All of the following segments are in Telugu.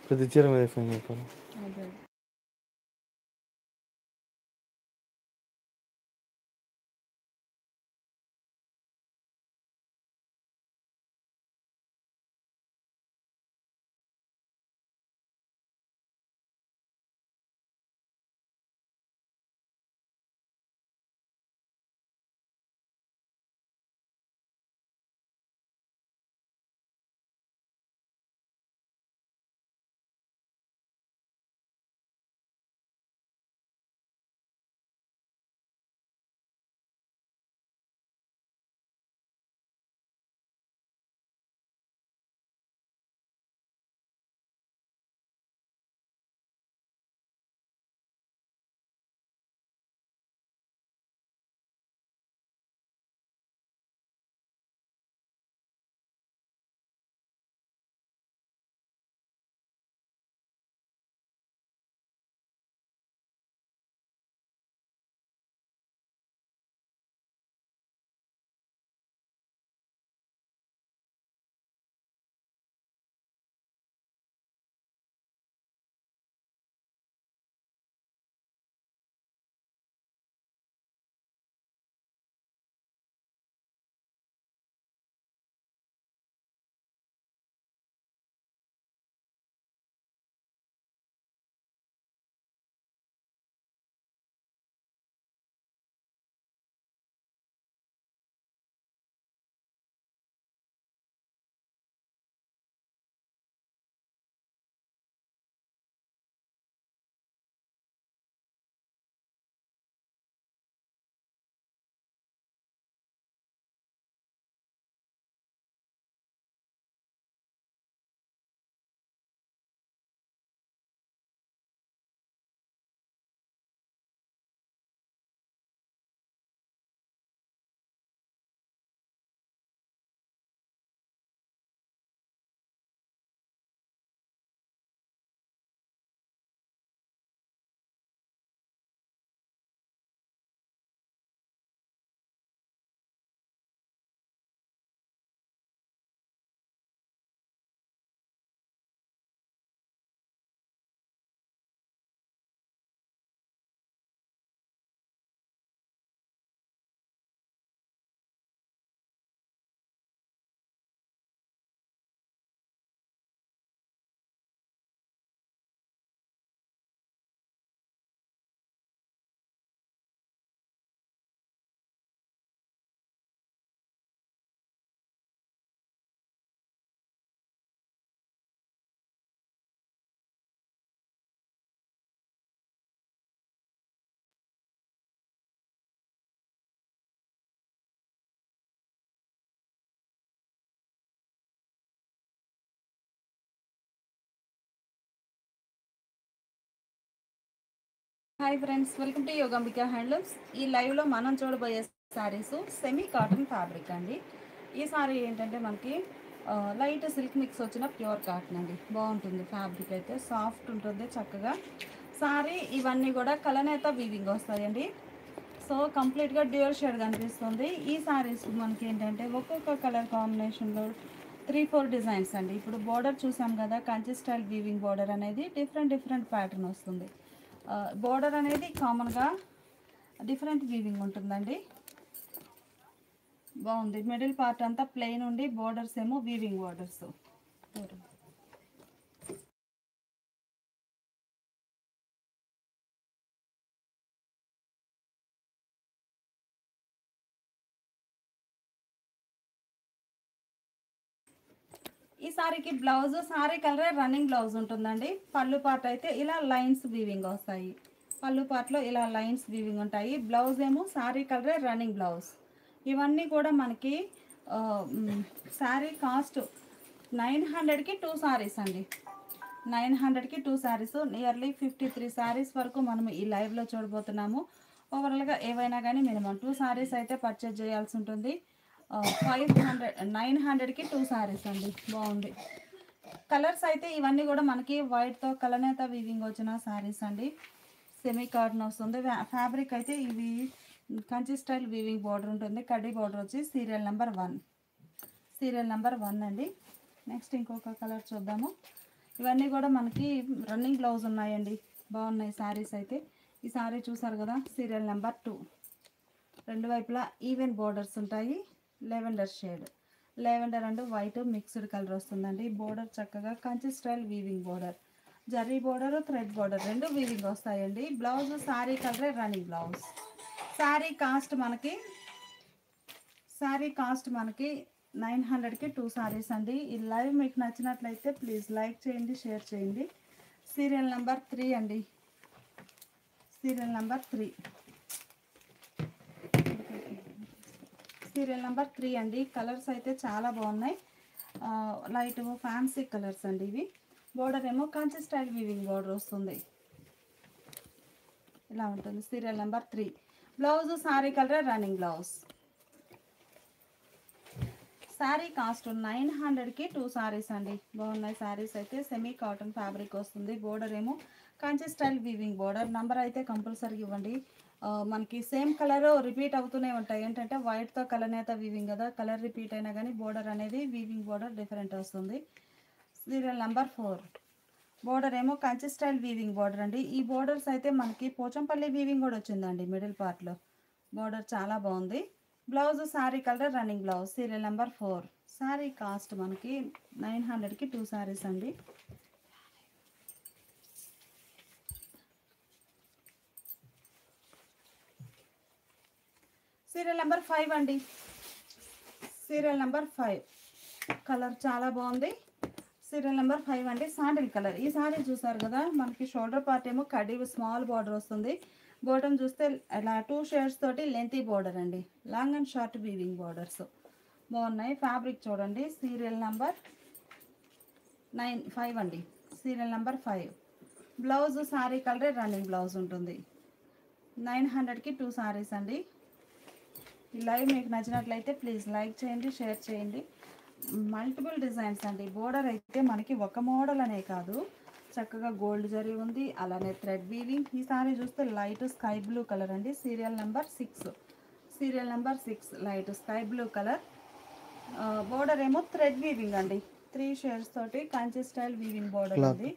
ప్రతి చీర మీద ఫైన్ చెప్పాలి. Hi friends, welcome to Yogambika handlooms. ఈ లైవ్లో మనం చూడబోయే శారీస్ సెమీ కాటన్ ఫ్యాబ్రిక్ అండి. ఈ సారీ ఏంటంటే మనకి లైట్ సిల్క్ మిక్స్ వచ్చిన ప్యూర్ కాటన్ అండి. బాగుంటుంది ఫ్యాబ్రిక్, అయితే సాఫ్ట్ ఉంటుంది చక్కగా. సారీ ఇవన్నీ కూడా కలనేత వీవింగ్ వస్తాయండి. సో కంప్లీట్గా డ్యూయల్ షేడ్ కనిపిస్తుంది. ఈ సారీస్ మనకి ఏంటంటే ఒక్కొక్క కలర్ కాంబినేషన్లో 3-4 డిజైన్స్ అండి. ఇప్పుడు బోర్డర్ చూసాం కదా, కంచి స్టైల్ వీవింగ్ బోర్డర్ అనేది డిఫరెంట్ ప్యాటర్న్ వస్తుంది. బోర్డర్ అనేది కామన్గా డిఫరెంట్ వీవింగ్ ఉంటుందండి. బాగుంది. మిడిల్ పార్ట్ అంతా ప్లెయిన్ ఉండి బోర్డర్స్ ఏమో వీవింగ్ బోర్డర్స్. ఈ సారీకి బ్లౌజ్ సారీ కలరే రన్నింగ్ బ్లౌజ్ ఉంటుందండి. పళ్ళు పార్ట్ అయితే ఇలా లైన్స్ వీవింగ్ వస్తాయి. పళ్ళు పార్ట్లో ఇలా లైన్స్ వీవింగ్ ఉంటాయి. బ్లౌజ్ ఏమో సారీ కలరే రన్నింగ్ బ్లౌజ్. ఇవన్నీ కూడా మనకి శారీ కాస్ట్ 900కి 2 సారీస్ అండి. 900కి 2 సారీస్. నియర్లీ 53 సారీస్ వరకు మనం ఈ లైవ్లో చూడబోతున్నాము. ఓవరాల్గా ఏవైనా కానీ మినిమం 2 సారీస్ అయితే పర్చేజ్ చేయాల్సి ఉంటుంది. 900కి 2 సారీస్ అండి. బాగుంది. కలర్స్ అయితే ఇవన్నీ కూడా మనకి వైట్తో కలనేత వీవింగ్ వచ్చిన సారీస్ అండి. సెమీ కాటన్ వస్తుంది. ఫ్యాబ్రిక్ అయితే ఇవి కంచి స్టైల్ వీవింగ్ బార్డర్ ఉంటుంది. కడ్డీ బార్డర్ వచ్చి సీరియల్ నెంబర్ 1. సీరియల్ నెంబర్ 1 అండి. నెక్స్ట్ ఇంకొక కలర్ చూద్దాము. ఇవన్నీ కూడా మనకి రన్నింగ్ బ్లౌజ్ ఉన్నాయండి. బాగున్నాయి శారీస్ అయితే. ఈ శారీ చూసారు కదా, సీరియల్ నెంబర్ 2. రెండు వైపులా ఈవెన్ బోర్డర్స్ ఉంటాయి. Lavender shade, lavender and white mixed colour వస్తుందండి. బోర్డర్ చక్కగా Kanchi style weaving border, zari border, thread border రెండు వీవింగ్ వస్తాయండి. బ్లౌజ్ శారీ కలరే రన్నింగ్ బ్లౌజ్. శారీ కాస్ట్ మనకి 900కి 2 సారీస్ అండి. ఈ లైవ్ మీకు నచ్చినట్లయితే ప్లీజ్ లైక్ చేయండి, షేర్ చేయండి. సీరియల్ నెంబర్ 3 అండి. సీరియల్ నెంబర్ 3, సీరియల్ నెంబర్ 3 అండి. కలర్స్ అయితే చాలా బాగున్నాయి. లైట్ ఫ్యాన్సీ కలర్స్ అండి ఇవి. బోర్డర్ ఏమో కంచి స్టైల్ వీవింగ్ బోర్డర్ వస్తుంది. ఇలా ఉంటుంది serial number 3. Blouse sari colour running blouse. Sari cost 900కి 2 సారీస్ అండి. బాగున్నాయి శారీస్ అయితే. సెమీ కాటన్ ఫ్యాబ్రిక్ వస్తుంది. బోర్డర్ ఏమో Kanchi style weaving border. Number అయితే కంపల్సరీ ఇవ్వండి. మనకి సేమ్ కలర్ రిపీట్ అవుతూనే ఉంటాయి. ఏంటంటే వైట్తో కలనేత వీవింగ్ కదా, కలర్ రిపీట్ అయినా కానీ బోర్డర్ అనేది వీవింగ్ బోర్డర్ డిఫరెంట్ వస్తుంది. Serial number 4. బోర్డర్ ఏమో కంచి స్టైల్ వీవింగ్ బోర్డర్ అండి. ఈ బోర్డర్స్ అయితే మనకి పోచంపల్లి వీవింగ్ కూడా వచ్చిందండి మిడిల్ పార్ట్లో. బోర్డర్ చాలా బాగుంది. Blouse sari colour running blouse. Serial number 4. Sari cost మనకి 900కి 2 సారీస్ అండి. సీరియల్ నెంబర్ 5 అండి. సీరియల్ నెంబర్ 5 కలర్ చాలా బాగుంది. సీరియల్ నెంబర్ 5 అండి. Sandal colour. ఈ సారీ చూసారు కదా, మనకి షోల్డర్ పార్ట్ ఏమో కడ్డీ స్మాల్ బార్డర్ వస్తుంది. బాటమ్ చూస్తే ఇలా 2 షేడ్స్ తోటి లెంతీ బార్డర్ అండి. Long and short weaving borders బాగున్నాయి. ఫ్యాబ్రిక్ చూడండి. సీరియల్ నెంబర్ 5 అండి. Serial number 5. బ్లౌజ్ సారీ కలరే రన్నింగ్ బ్లౌజ్ ఉంటుంది. 900కి 2 సారీస్ అండి. ఈ లైవ్ మీకు నచ్చినట్లయితే ప్లీజ్ లైక్ చేయండి, షేర్ చేయండి. మల్టిపుల్ డిజైన్స్ అండి. బోర్డర్ అయితే మనకి ఒక మోడల్ అనే కాదు, చక్కగా గోల్డ్ జరీ ఉంది, అలానే థ్రెడ్ వీవింగ్. ఈ సారీ చూస్తే లైట్ స్కై బ్లూ కలర్ అండి. Serial number 6. Serial number 6 light sky blue colour. Border ఏమో థ్రెడ్ వీవింగ్ అండి. 3 షేడ్స్ తోటి కంచి స్టైల్ వీవింగ్ బోర్డర్ ఉంది.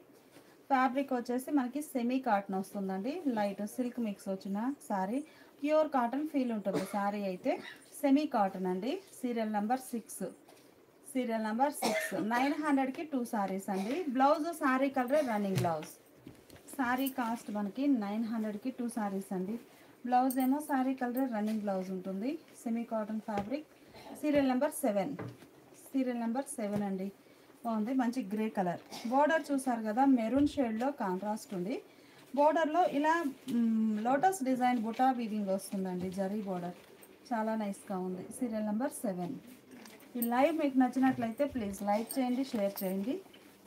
ఫ్యాబ్రిక్ వచ్చేసి మనకి సెమీ కాటన్ వస్తుందండి. లైట్ సిల్క్ మిక్స్ వచ్చిన సారీ. ప్యూర్ కాటన్ ఫీల్ ఉంటుంది సారీ అయితే. సెమీ కాటన్ అండి. Serial number 6. Serial number 6. 900కి 2 saris అండి. బ్లౌజ్ సారీ కలరే రన్నింగ్ బ్లౌజ్. సారీ కాస్ట్ మనకి 900కి 2 సారీస్ అండి. బ్లౌజ్ ఏమో సారీ కలరే రన్నింగ్ బ్లౌజ్ ఉంటుంది. Semi cotton fabric. Serial number 7. Serial number 7 అండి. బాగుంది, మంచి గ్రే కలర్. బోర్డర్ చూసారు కదా, మెరూన్ షేడ్లో కాంట్రాస్ట్ ఉంది. బోర్డర్లో ఇలా లోటస్ డిజైన్ బుటా వీవింగ్ వస్తుందండి. జరీ బోర్డర్ చాలా నైస్గా ఉంది. Serial number 7. ఈ లైవ్ మీకు నచ్చినట్లయితే ప్లీజ్ లైక్ చేయండి, షేర్ చేయండి.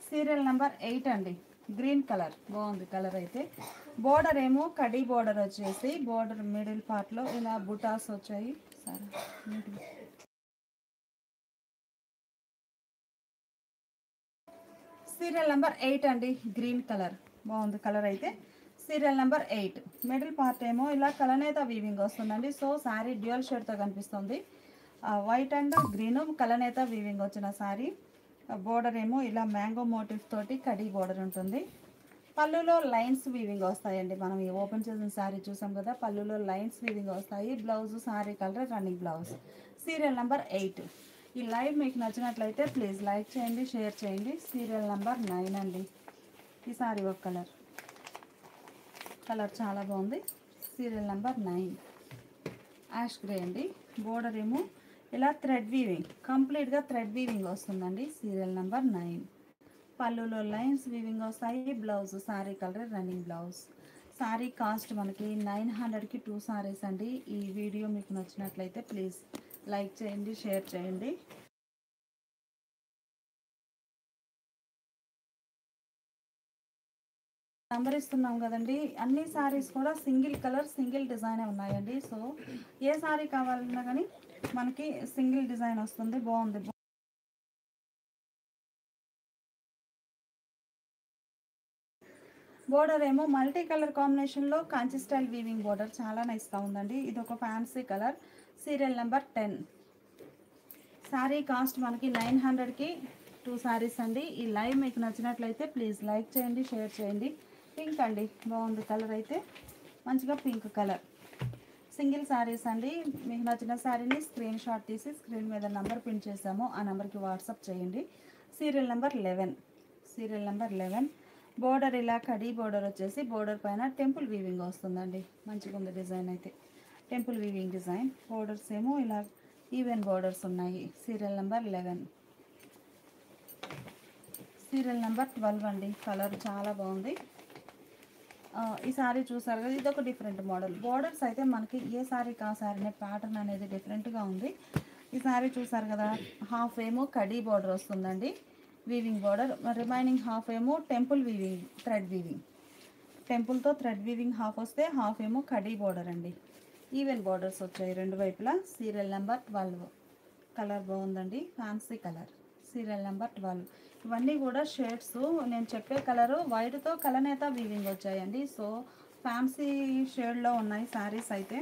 సీరియల్ నెంబర్ 8 అండి. గ్రీన్ కలర్ బాగుంది కలర్ అయితే. బోర్డర్ ఏమో కడీ బోర్డర్ వచ్చేసి బోర్డర్ మిడిల్ పార్ట్లో ఇలా బుటాస్ వచ్చాయి. సరే, సీరియల్ నెంబర్ 8 అండి. గ్రీన్ కలర్ బాగుంది కలర్ అయితే. Serial number 8. మిడిల్ పార్ట్ ఏమో ఇలా కలనేత వీవింగ్ వస్తుందండి. సో శారీ డ్యూయల్ షేడ్తో కనిపిస్తుంది. వైట్ అండ్ గ్రీన్ కలనేత వీవింగ్ వచ్చిన శారీ. బోర్డర్ ఏమో ఇలా మ్యాంగో మోటివ్ తోటి కడీ బోర్డర్ ఉంటుంది. పళ్ళులో లైన్స్ వీవింగ్ వస్తాయండి. మనం ఈ ఓపెన్ చేసిన శారీ చూసాం కదా, పళ్ళులో లైన్స్ వీవింగ్ వస్తాయి. Blouse sari colour running blouse. Serial number 8. ఈ లైవ్ మీకు నచ్చినట్లయితే ప్లీజ్ లైక్ చేయండి, షేర్ చేయండి. సీరియల్ నెంబర్ 9 అండి. ఈ సారీ ఒక కలర్. కలర్ చాలా బాగుంది. సీరియల్ నెంబర్ 9 యాష్ గ్రే అండి. బోర్డర్ ఏమో ఇలా థ్రెడ్ వీవింగ్, కంప్లీట్గా థ్రెడ్ వీవింగ్ వస్తుందండి. Serial number 9. పళ్ళులో లైన్స్ వీవింగ్ వస్తాయి. Blouse sari colour running blouse. Sari cost మనకి 900కి 2 సారీస్ అండి. ఈ వీడియో మీకు నచ్చినట్లయితే ప్లీజ్ లైక్ చేయండి, షేర్ చేయండి. నెంబర్ ఇస్తున్నాం కదండి, అన్ని సారీస్ కూడా సింగిల్ కలర్ సింగిల్ డిజైన్ ఉన్నాయండి. సో ఏ సారీ కావాలన్నా కానీ మనకి సింగిల్ డిజైన్ వస్తుంది. బాగుంది. బోర్డర్ ఏమో మల్టీ కలర్ కాంబినేషన్లో కాంచి స్టైల్ వీవింగ్ బోర్డర్ చాలా నైస్గా ఉందండి. ఇది ఒక fancy colour. Serial number 10. Sari cost మనకి 900కి 2 శారీస్ అండి. ఈ లైవ్ మీకు నచ్చినట్లయితే ప్లీజ్ లైక్ చేయండి, షేర్ చేయండి. పింక్ అండి, బాగుంది కలర్ అయితే, మంచిగా పింక్ కలర్. సింగిల్ శారీస్ అండి. మీకు నచ్చిన శారీని స్క్రీన్ షాట్ తీసి స్క్రీన్ మీద నెంబర్ పిన్ చేసాము, ఆ నెంబర్కి వాట్సాప్ చేయండి. Serial number 11, serial number 11. Border ఇలా కడీ బోర్డర్ వచ్చేసి బోర్డర్ పైన టెంపుల్ వీవింగ్ వస్తుందండి. మంచిగా ఉంది డిజైన్ అయితే, టెంపుల్ వీవింగ్ డిజైన్. బోర్డర్స్ ఏమో ఇలా ఈవెన్ బోర్డర్స్ ఉన్నాయి. Serial number 11. సీరియల్ నెంబర్ 12 అండి. కలర్ చాలా బాగుంది. ఈ సారీ చూసారు కదా, ఇది ఒక డిఫరెంట్ మోడల్. బోర్డర్స్ అయితే మనకి ఏ సారీకి ఆ సారీనే ప్యాటర్న్ అనేది డిఫరెంట్గా ఉంది. ఈ సారీ చూసారు కదా, హాఫ్ ఏమో కడీ బోర్డర్ వస్తుందండి, వీవింగ్ బోర్డర్. రిమైనింగ్ హాఫ్ ఏమో టెంపుల్ వీవింగ్, థ్రెడ్ వీవింగ్. టెంపుల్తో థ్రెడ్ వీవింగ్ హాఫ్ వస్తే, హాఫ్ ఏమో కడీ బోర్డర్ అండి. ఈవెన్ బోర్డర్స్ వచ్చాయి రెండు వైపులా. Serial number 12. కలర్ బాగుందండి, ఫ్యాన్సీ కలర్. Serial number 12. ఇవన్నీ కూడా షేడ్స్. నేను చెప్పే కలరు వైట్తో కలనేత వీవింగ్ వచ్చాయండి. సో ఫ్యాన్సీ షేడ్లో ఉన్నాయి శారీస్ అయితే.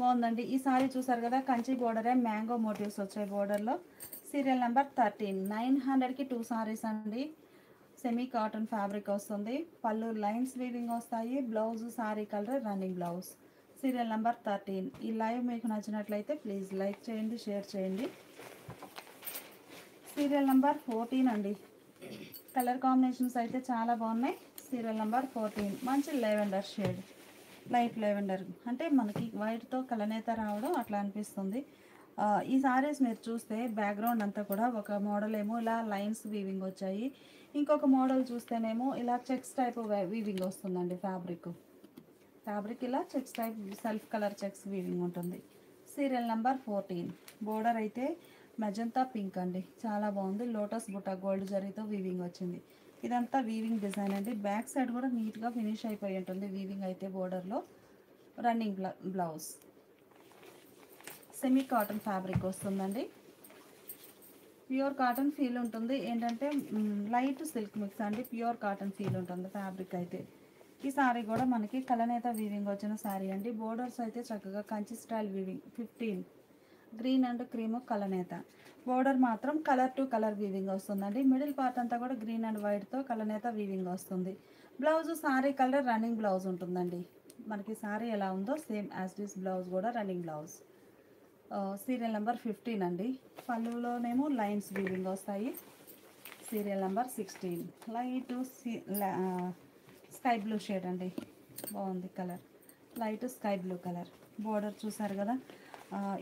బాగుందండి. ఈ సారీ చూసారు కదా, కంచి బోర్డరే, మ్యాంగో మోటివ్స్ వచ్చాయి బోర్డర్లో. Serial number 13. 900కి 2 సారీస్ అండి. సెమీ కాటన్ ఫ్యాబ్రిక్ వస్తుంది. పళ్ళు లైన్స్ వీవింగ్ వస్తాయి. Blouse sari colour running blouse. Serial number 13. ఈ లైవ్ మీకు నచ్చినట్లయితే ప్లీజ్ లైక్ చేయండి, షేర్ చేయండి. సీరియల్ నెంబర్ 14 అండి. కలర్ కాంబినేషన్స్ అయితే చాలా బాగున్నాయి. Serial number 14. మంచి లెవెండర్ షేడ్, లైట్ లెవెండర్. అంటే మనకి వైట్తో కలనేత రావడం అట్లా అనిపిస్తుంది. ఈ సారీస్ మీరు చూస్తే బ్యాక్గ్రౌండ్ అంతా కూడా ఒక మోడల్ ఏమో ఇలా లైన్స్ వీవింగ్ వచ్చాయి. ఇంకొక మోడల్ చూస్తేనేమో ఇలా చెక్స్ టైప్ వీవింగ్ వస్తుందండి. ఫ్యాబ్రిక్ ఇలా checks type self colour checks weaving ఉంటుంది. Serial number 14. బోర్డర్ అయితే మెజంతా పింక్ అండి, చాలా బాగుంది. లోటస్ బుట్ట గోల్డ్ జరీతో వీవింగ్ వచ్చింది. ఇదంతా వీవింగ్ డిజైన్ అండి. బ్యాక్ సైడ్ కూడా నీట్గా ఫినిష్ అయిపోయి ఉంటుంది వీవింగ్ అయితే బోర్డర్లో. Running blouse. Semi cotton fabric వస్తుందండి. ప్యూర్ కాటన్ ఫీల్ ఉంటుంది. ఏంటంటే లైట్ సిల్క్ మిక్స్ అండి, ప్యూర్ కాటన్ ఫీల్ ఉంటుంది ఫ్యాబ్రిక్ అయితే. ఈ సారీ కూడా మనకి కలనేత వీవింగ్ వచ్చిన సారీ అండి. బోర్డర్స్ అయితే చక్కగా Kanchi style weaving. 15. Green and cream కలనేత. బోర్డర్ మాత్రం కలర్ టు కలర్ వీవింగ్ వస్తుందండి. మిడిల్ పార్ట్ అంతా కూడా గ్రీన్ అండ్ వైట్తో కలనేత వీవింగ్ వస్తుంది. Blouse sari colour running blouse ఉంటుందండి. మనకి సారీ ఎలా ఉందో సేమ్ యాజ్ డిస్ బ్లౌజ్ కూడా రన్నింగ్ బ్లౌజ్. సీరియల్ నెంబర్ 15 అండి. పళ్ళులోనేమో లైన్స్ వీవింగ్ వస్తాయి. Serial number 16. Light sky blue shade అండి, బాగుంది colour. Light sky blue colour. Border చూసారు కదా,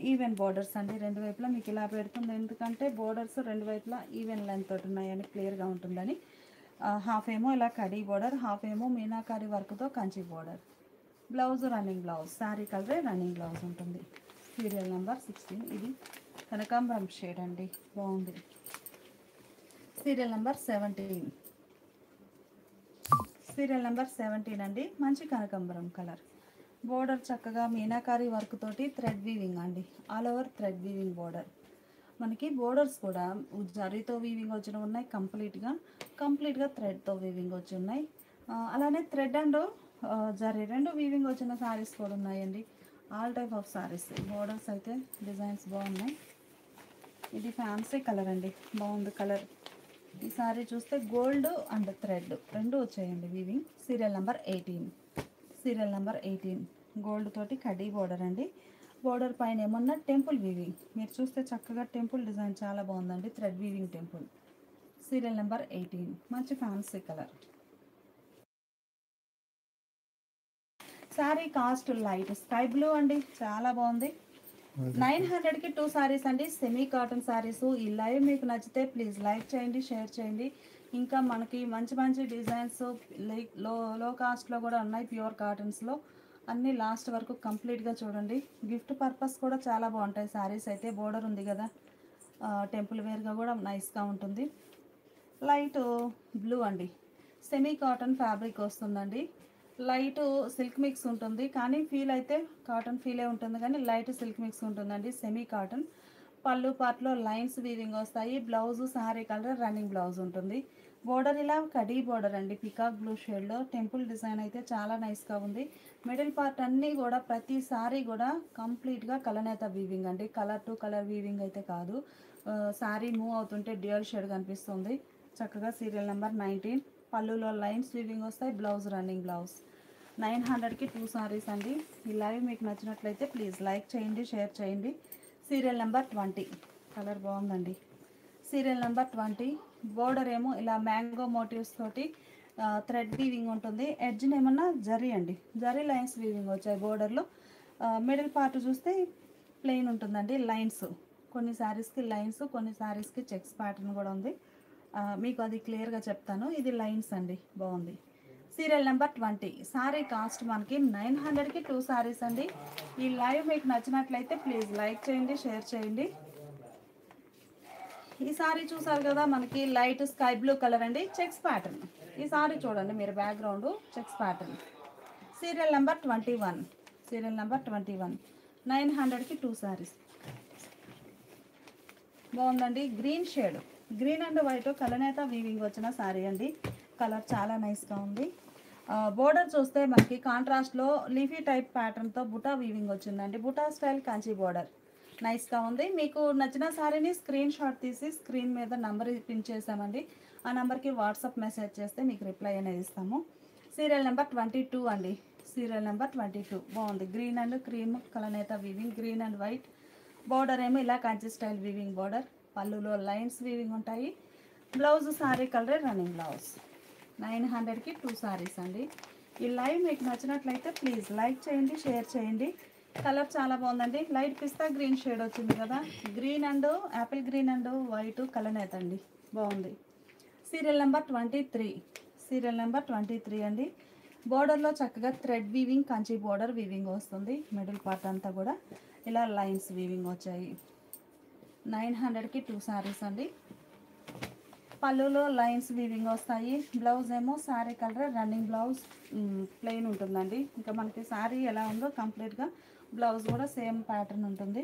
ఈవెన్ బోర్డర్స్ అండి రెండు వైపులా. మీకు ఇలా పెడుతుంది ఎందుకంటే బోర్డర్స్ రెండు వైపులా ఈవెన్ లెంత్ తోటి ఉన్నాయని, క్లియర్గా ఉంటుందని. హాఫ్ ఏమో ఇలా కడీ బోర్డర్, హాఫ్ ఏమో మీనాకారి వర్క్తో Kanchi border. Blouse running blouse, sari కలరే రన్నింగ్ బ్లౌజ్ ఉంటుంది. Serial number 16. ఇది కనకాంబరం షేడ్ అండి, బాగుంది. సీరియల్ నెంబర్ 17. సీరియల్ నెంబర్ 17 అండి. మంచి కనకాంబరం కలర్. బోర్డర్ చక్కగా మీనాకారి వర్క్ తోటి థ్రెడ్ వీవింగ్ అండి, all over thread weaving border. మనకి బోర్డర్స్ కూడా జరీతో వీవింగ్ వచ్చిన ఉన్నాయి, కంప్లీట్గా థ్రెడ్తో వీవింగ్ వచ్చి ఉన్నాయి. అలానే థ్రెడ్ అండ్ జరీ రెండు వీవింగ్ వచ్చిన శారీస్ కూడా ఉన్నాయండి. All type of saris. Borders అయితే డిజైన్స్ బాగున్నాయి. ఇది ఫ్యాన్సీ కలర్ అండి, బాగుంది కలర్. ఈ సారీ చూస్తే గోల్డ్ అండ్ థ్రెడ్ రెండు వచ్చాయండి weaving. Serial number 18. Serial number 18. Gold తోటి కడ్డీ బోర్డర్ అండి. బోర్డర్ పైన ఏమన్నా టెంపుల్ వీవింగ్. మీరు చూస్తే చక్కగా టెంపుల్ డిజైన్ చాలా బాగుందండి, thread weaving temple. Serial number 18. మంచి fancy colour. Sari cost light sky blue అండి, చాలా బాగుంది. 900కి 2 సారీస్ అండి, సెమీ కాటన్ సారీస్. ఈ లైవ్ మీకు నచ్చితే ప్లీజ్ లైక్ చేయండి, షేర్ చేయండి. ఇంకా మనకి మంచి మంచి డిజైన్స్ లైక్ లో కాస్ట్లో కూడా ఉన్నాయి. ప్యూర్ కాటన్స్లో అన్నీ లాస్ట్ వరకు కంప్లీట్గా చూడండి. గిఫ్ట్ పర్పస్ కూడా చాలా బాగుంటాయి శారీస్ అయితే. బోర్డర్ ఉంది కదా, టెంపుల్ వేర్గా కూడా నైస్గా ఉంటుంది. లైట్ బ్లూ అండి, సెమీ కాటన్ ఫ్యాబ్రిక్ వస్తుందండి. లైట్ సిల్క్ మిక్స్ ఉంటుంది కానీ ఫీల్ అయితే కాటన్ ఫీలే ఉంటుంది, కానీ లైట్ సిల్క్ మిక్స్ ఉంటుందండి. Semi cotton. పళ్ళు పార్ట్లో లైన్స్ వీవింగ్ వస్తాయి. Blouse sari colour running blouse ఉంటుంది. బోర్డర్ ఇలా కడీ బోర్డర్ అండి, పికాక్ బ్లూ షేడ్లో. టెంపుల్ డిజైన్ అయితే చాలా నైస్గా ఉంది. మిడిల్ పార్ట్ అన్నీ కూడా ప్రతిసారి కూడా కంప్లీట్గా కలనేత వీవింగ్ అండి, కలర్ టు కలర్ వీవింగ్ అయితే కాదు. శారీ మూవ్ అవుతుంటే డ్యూయల్ షేడ్ కనిపిస్తుంది. చక్కగా సీరియల్ నెంబర్ 19. పళ్ళులో లైన్స్ వీవింగ్ వస్తాయి. Blouse running blouse. 900కి 2 సారీస్ అండి. ఈ లైవ్ మీకు నచ్చినట్లయితే ప్లీజ్ లైక్ చేయండి, షేర్ చేయండి. Serial number 20. కలర్ బాగుందండి. Serial number 20. బోర్డర్ ఏమో ఇలా మ్యాంగో మోటివ్స్ తోటి థ్రెడ్ వీవింగ్ ఉంటుంది. ఎడ్జ్ని ఏమన్నా జరీ అండి, జరీ లైన్స్ వీవింగ్ వచ్చాయి బోర్డర్లో. మిడిల్ పార్ట్ చూస్తే ప్లెయిన్ ఉంటుందండి. లైన్స్ కొన్ని శారీస్కి లైన్స్, కొన్ని శారీస్కి చెక్స్ ప్యాటర్న్ కూడా ఉంది. మీకు అది క్లియర్గా చెప్తాను. ఇది లైన్స్ అండి, బాగుంది. సీరియల్ నెంబర్ 20. సారీ కాస్ట్ మనకి 900కి 2 సారీస్ అండి. ఈ లైవ్ మీకు నచ్చినట్లయితే ప్లీజ్ లైక్ చేయండి, షేర్ చేయండి. ఈ సారీ చూసారు కదా, మనకి లైట్ స్కై బ్లూ కలర్ అండి, చెక్స్ ప్యాటర్న్. ఈ సారీ చూడండి మీరు, background checks pattern. Serial number 21. Serial number 21. 900కి 2 సారీస్. బాగుందండి. Green shade, green and white కలనేత వీవింగ్ వచ్చిన సారీ అండి. కలర్ చాలా నైస్గా ఉంది. బోర్డర్ చూస్తే మనకి కాంట్రాస్ట్లో లీఫీ టైప్ ప్యాటర్న్తో బుటా వీవింగ్ వచ్చిందండి. బుటా స్టైల్ కంచి బోర్డర్ నైస్గా ఉంది. మీకు నచ్చిన సారీని స్క్రీన్ షాట్ తీసి స్క్రీన్ మీద నంబర్ పిన్ చేసామండి. ఆ నెంబర్కి వాట్సాప్ మెసేజ్ చేస్తే మీకు రిప్లై అనేది ఇస్తాము. సీరియల్ నెంబర్ 22 అండి. Serial number 22. బాగుంది. గ్రీన్ అండ్ క్రీమ్ కలనేత weaving, green and white. Border ఏమో ఇలా కంచి స్టైల్ వీవింగ్ బోర్డర్. పళ్ళులో లైన్స్ వీవింగ్ ఉంటాయి. Blouse sari colour running blouse. 900కి 2 సారీస్ అండి. ఈ లైవ్ మీకు నచ్చినట్లయితే ప్లీజ్ లైక్ చేయండి, షేర్ చేయండి. కలర్ చాలా బాగుందండి. లైట్ పిస్తా గ్రీన్ షేడ్ వచ్చింది కదా, green and apple green and white కలనేత అండి, బాగుంది. సీరియల్ నెంబర్ 23. సీరియల్ నెంబర్ 23 అండి. బోర్డర్లో చక్కగా thread weaving, Kanchi border weaving వస్తుంది. మిడిల్ పార్ట్ అంతా కూడా ఇలా లైన్స్ వీవింగ్ వచ్చాయి. 900కి 2 సారీస్ అండి. పళ్ళులో లైన్స్ వీవింగ్ వస్తాయి. బ్లౌజ్ ఏమో sari colour running blouse, plain ఉంటుందండి. ఇంకా మనకి శారీ ఎలా ఉందో కంప్లీట్గా బ్లౌజ్ కూడా సేమ్ ప్యాటర్న్ ఉంటుంది.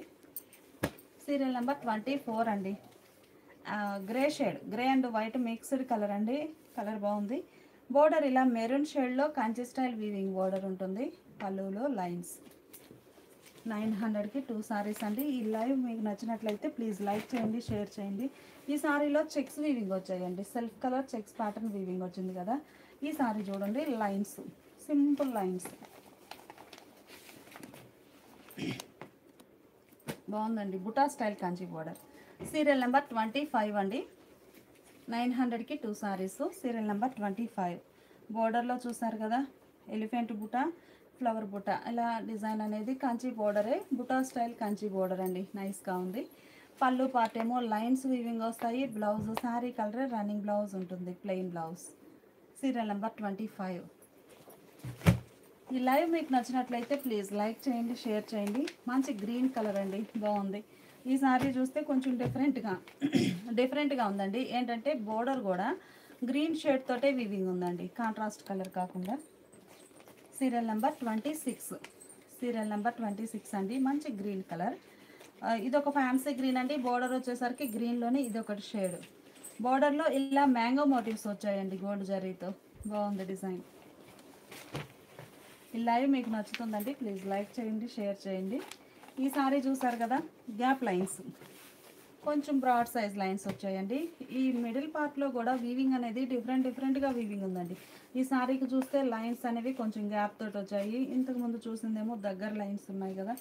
సీరియల్ నెంబర్ 24 అండి. Grey shade, grey and white mixed colour అండి. కలర్ బాగుంది. బోర్డర్ ఇలా మెరూన్ షేడ్లో కంచి స్టైల్ వీవింగ్ బోర్డర్ ఉంటుంది. పళ్ళులో లైన్స్. 900కి 2 సారీస్ అండి. ఈ లైవ్ మీకు నచ్చినట్లయితే ప్లీజ్ లైక్ చేయండి, షేర్ చేయండి. ఈ సారీలో చెక్స్ వీవింగ్ వచ్చాయండి. Self colour checks pattern weaving వచ్చింది కదా. ఈ సారీ చూడండి, లైన్స్, సింపుల్ లైన్స్, బాగుందండి. Buta style Kanchi border. Serial number 25 అండి. 900కి 2 సారీస్. Serial number 25. బోర్డర్లో చూసారు కదా, ఎలిఫెంట్ బుటా, ఫ్లవర్ బుటా, ఇలా డిజైన్ అనేది కంచి బోర్డరే. బుటా స్టైల్ కంచి బోర్డర్ అండి, నైస్గా ఉంది. పళ్ళు పార్ట్ ఏమో లైన్స్ వీవింగ్ వస్తాయి. Blouse sari colour running blouse ఉంటుంది, ప్లెయిన్ బ్లౌజ్. Serial number 25. ఈ లైవ్ మీకు నచ్చినట్లయితే ప్లీజ్ లైక్ చేయండి, షేర్ చేయండి. మంచి గ్రీన్ కలర్ అండి, బాగుంది. ఈ సారీ చూస్తే కొంచెం డిఫరెంట్గా ఉందండి. ఏంటంటే బోర్డర్ కూడా గ్రీన్ షేడ్ తోటే వీవింగ్ ఉందండి, కాంట్రాస్ట్ కలర్ కాకుండా. Serial number 26. సీరియల్ నెంబర్ 26 అండి. మంచి గ్రీన్ కలర్. ఇది ఒక ఫ్యాన్సీ గ్రీన్ అండి. బోర్డర్ వచ్చేసరికి గ్రీన్లోనే ఇది ఒకటి షేడ్. బోర్డర్లో ఇలా మ్యాంగో మోటివ్స్ వచ్చాయండి గోల్డ్ జరీతో, బాగుంది డిజైన్. ఈ లైవ్ మీకు నచ్చుతుందండి. ప్లీజ్ లైక్ చేయండి, షేర్ చేయండి. ఈ సారీ చూసారు కదా, గ్యాప్ లైన్స్, కొంచెం బ్రాడ్ సైజ్ లైన్స్ వచ్చాయండి. ఈ మిడిల్ పార్ట్లో కూడా వీవింగ్ అనేది డిఫరెంట్గా వీవింగ్ ఉందండి. ఈ సారీకి చూస్తే లైన్స్ అనేవి కొంచెం గ్యాప్ తోటి వచ్చాయి. ఇంతకుముందు చూసిందేమో దగ్గర లైన్స్ ఉన్నాయి కదా.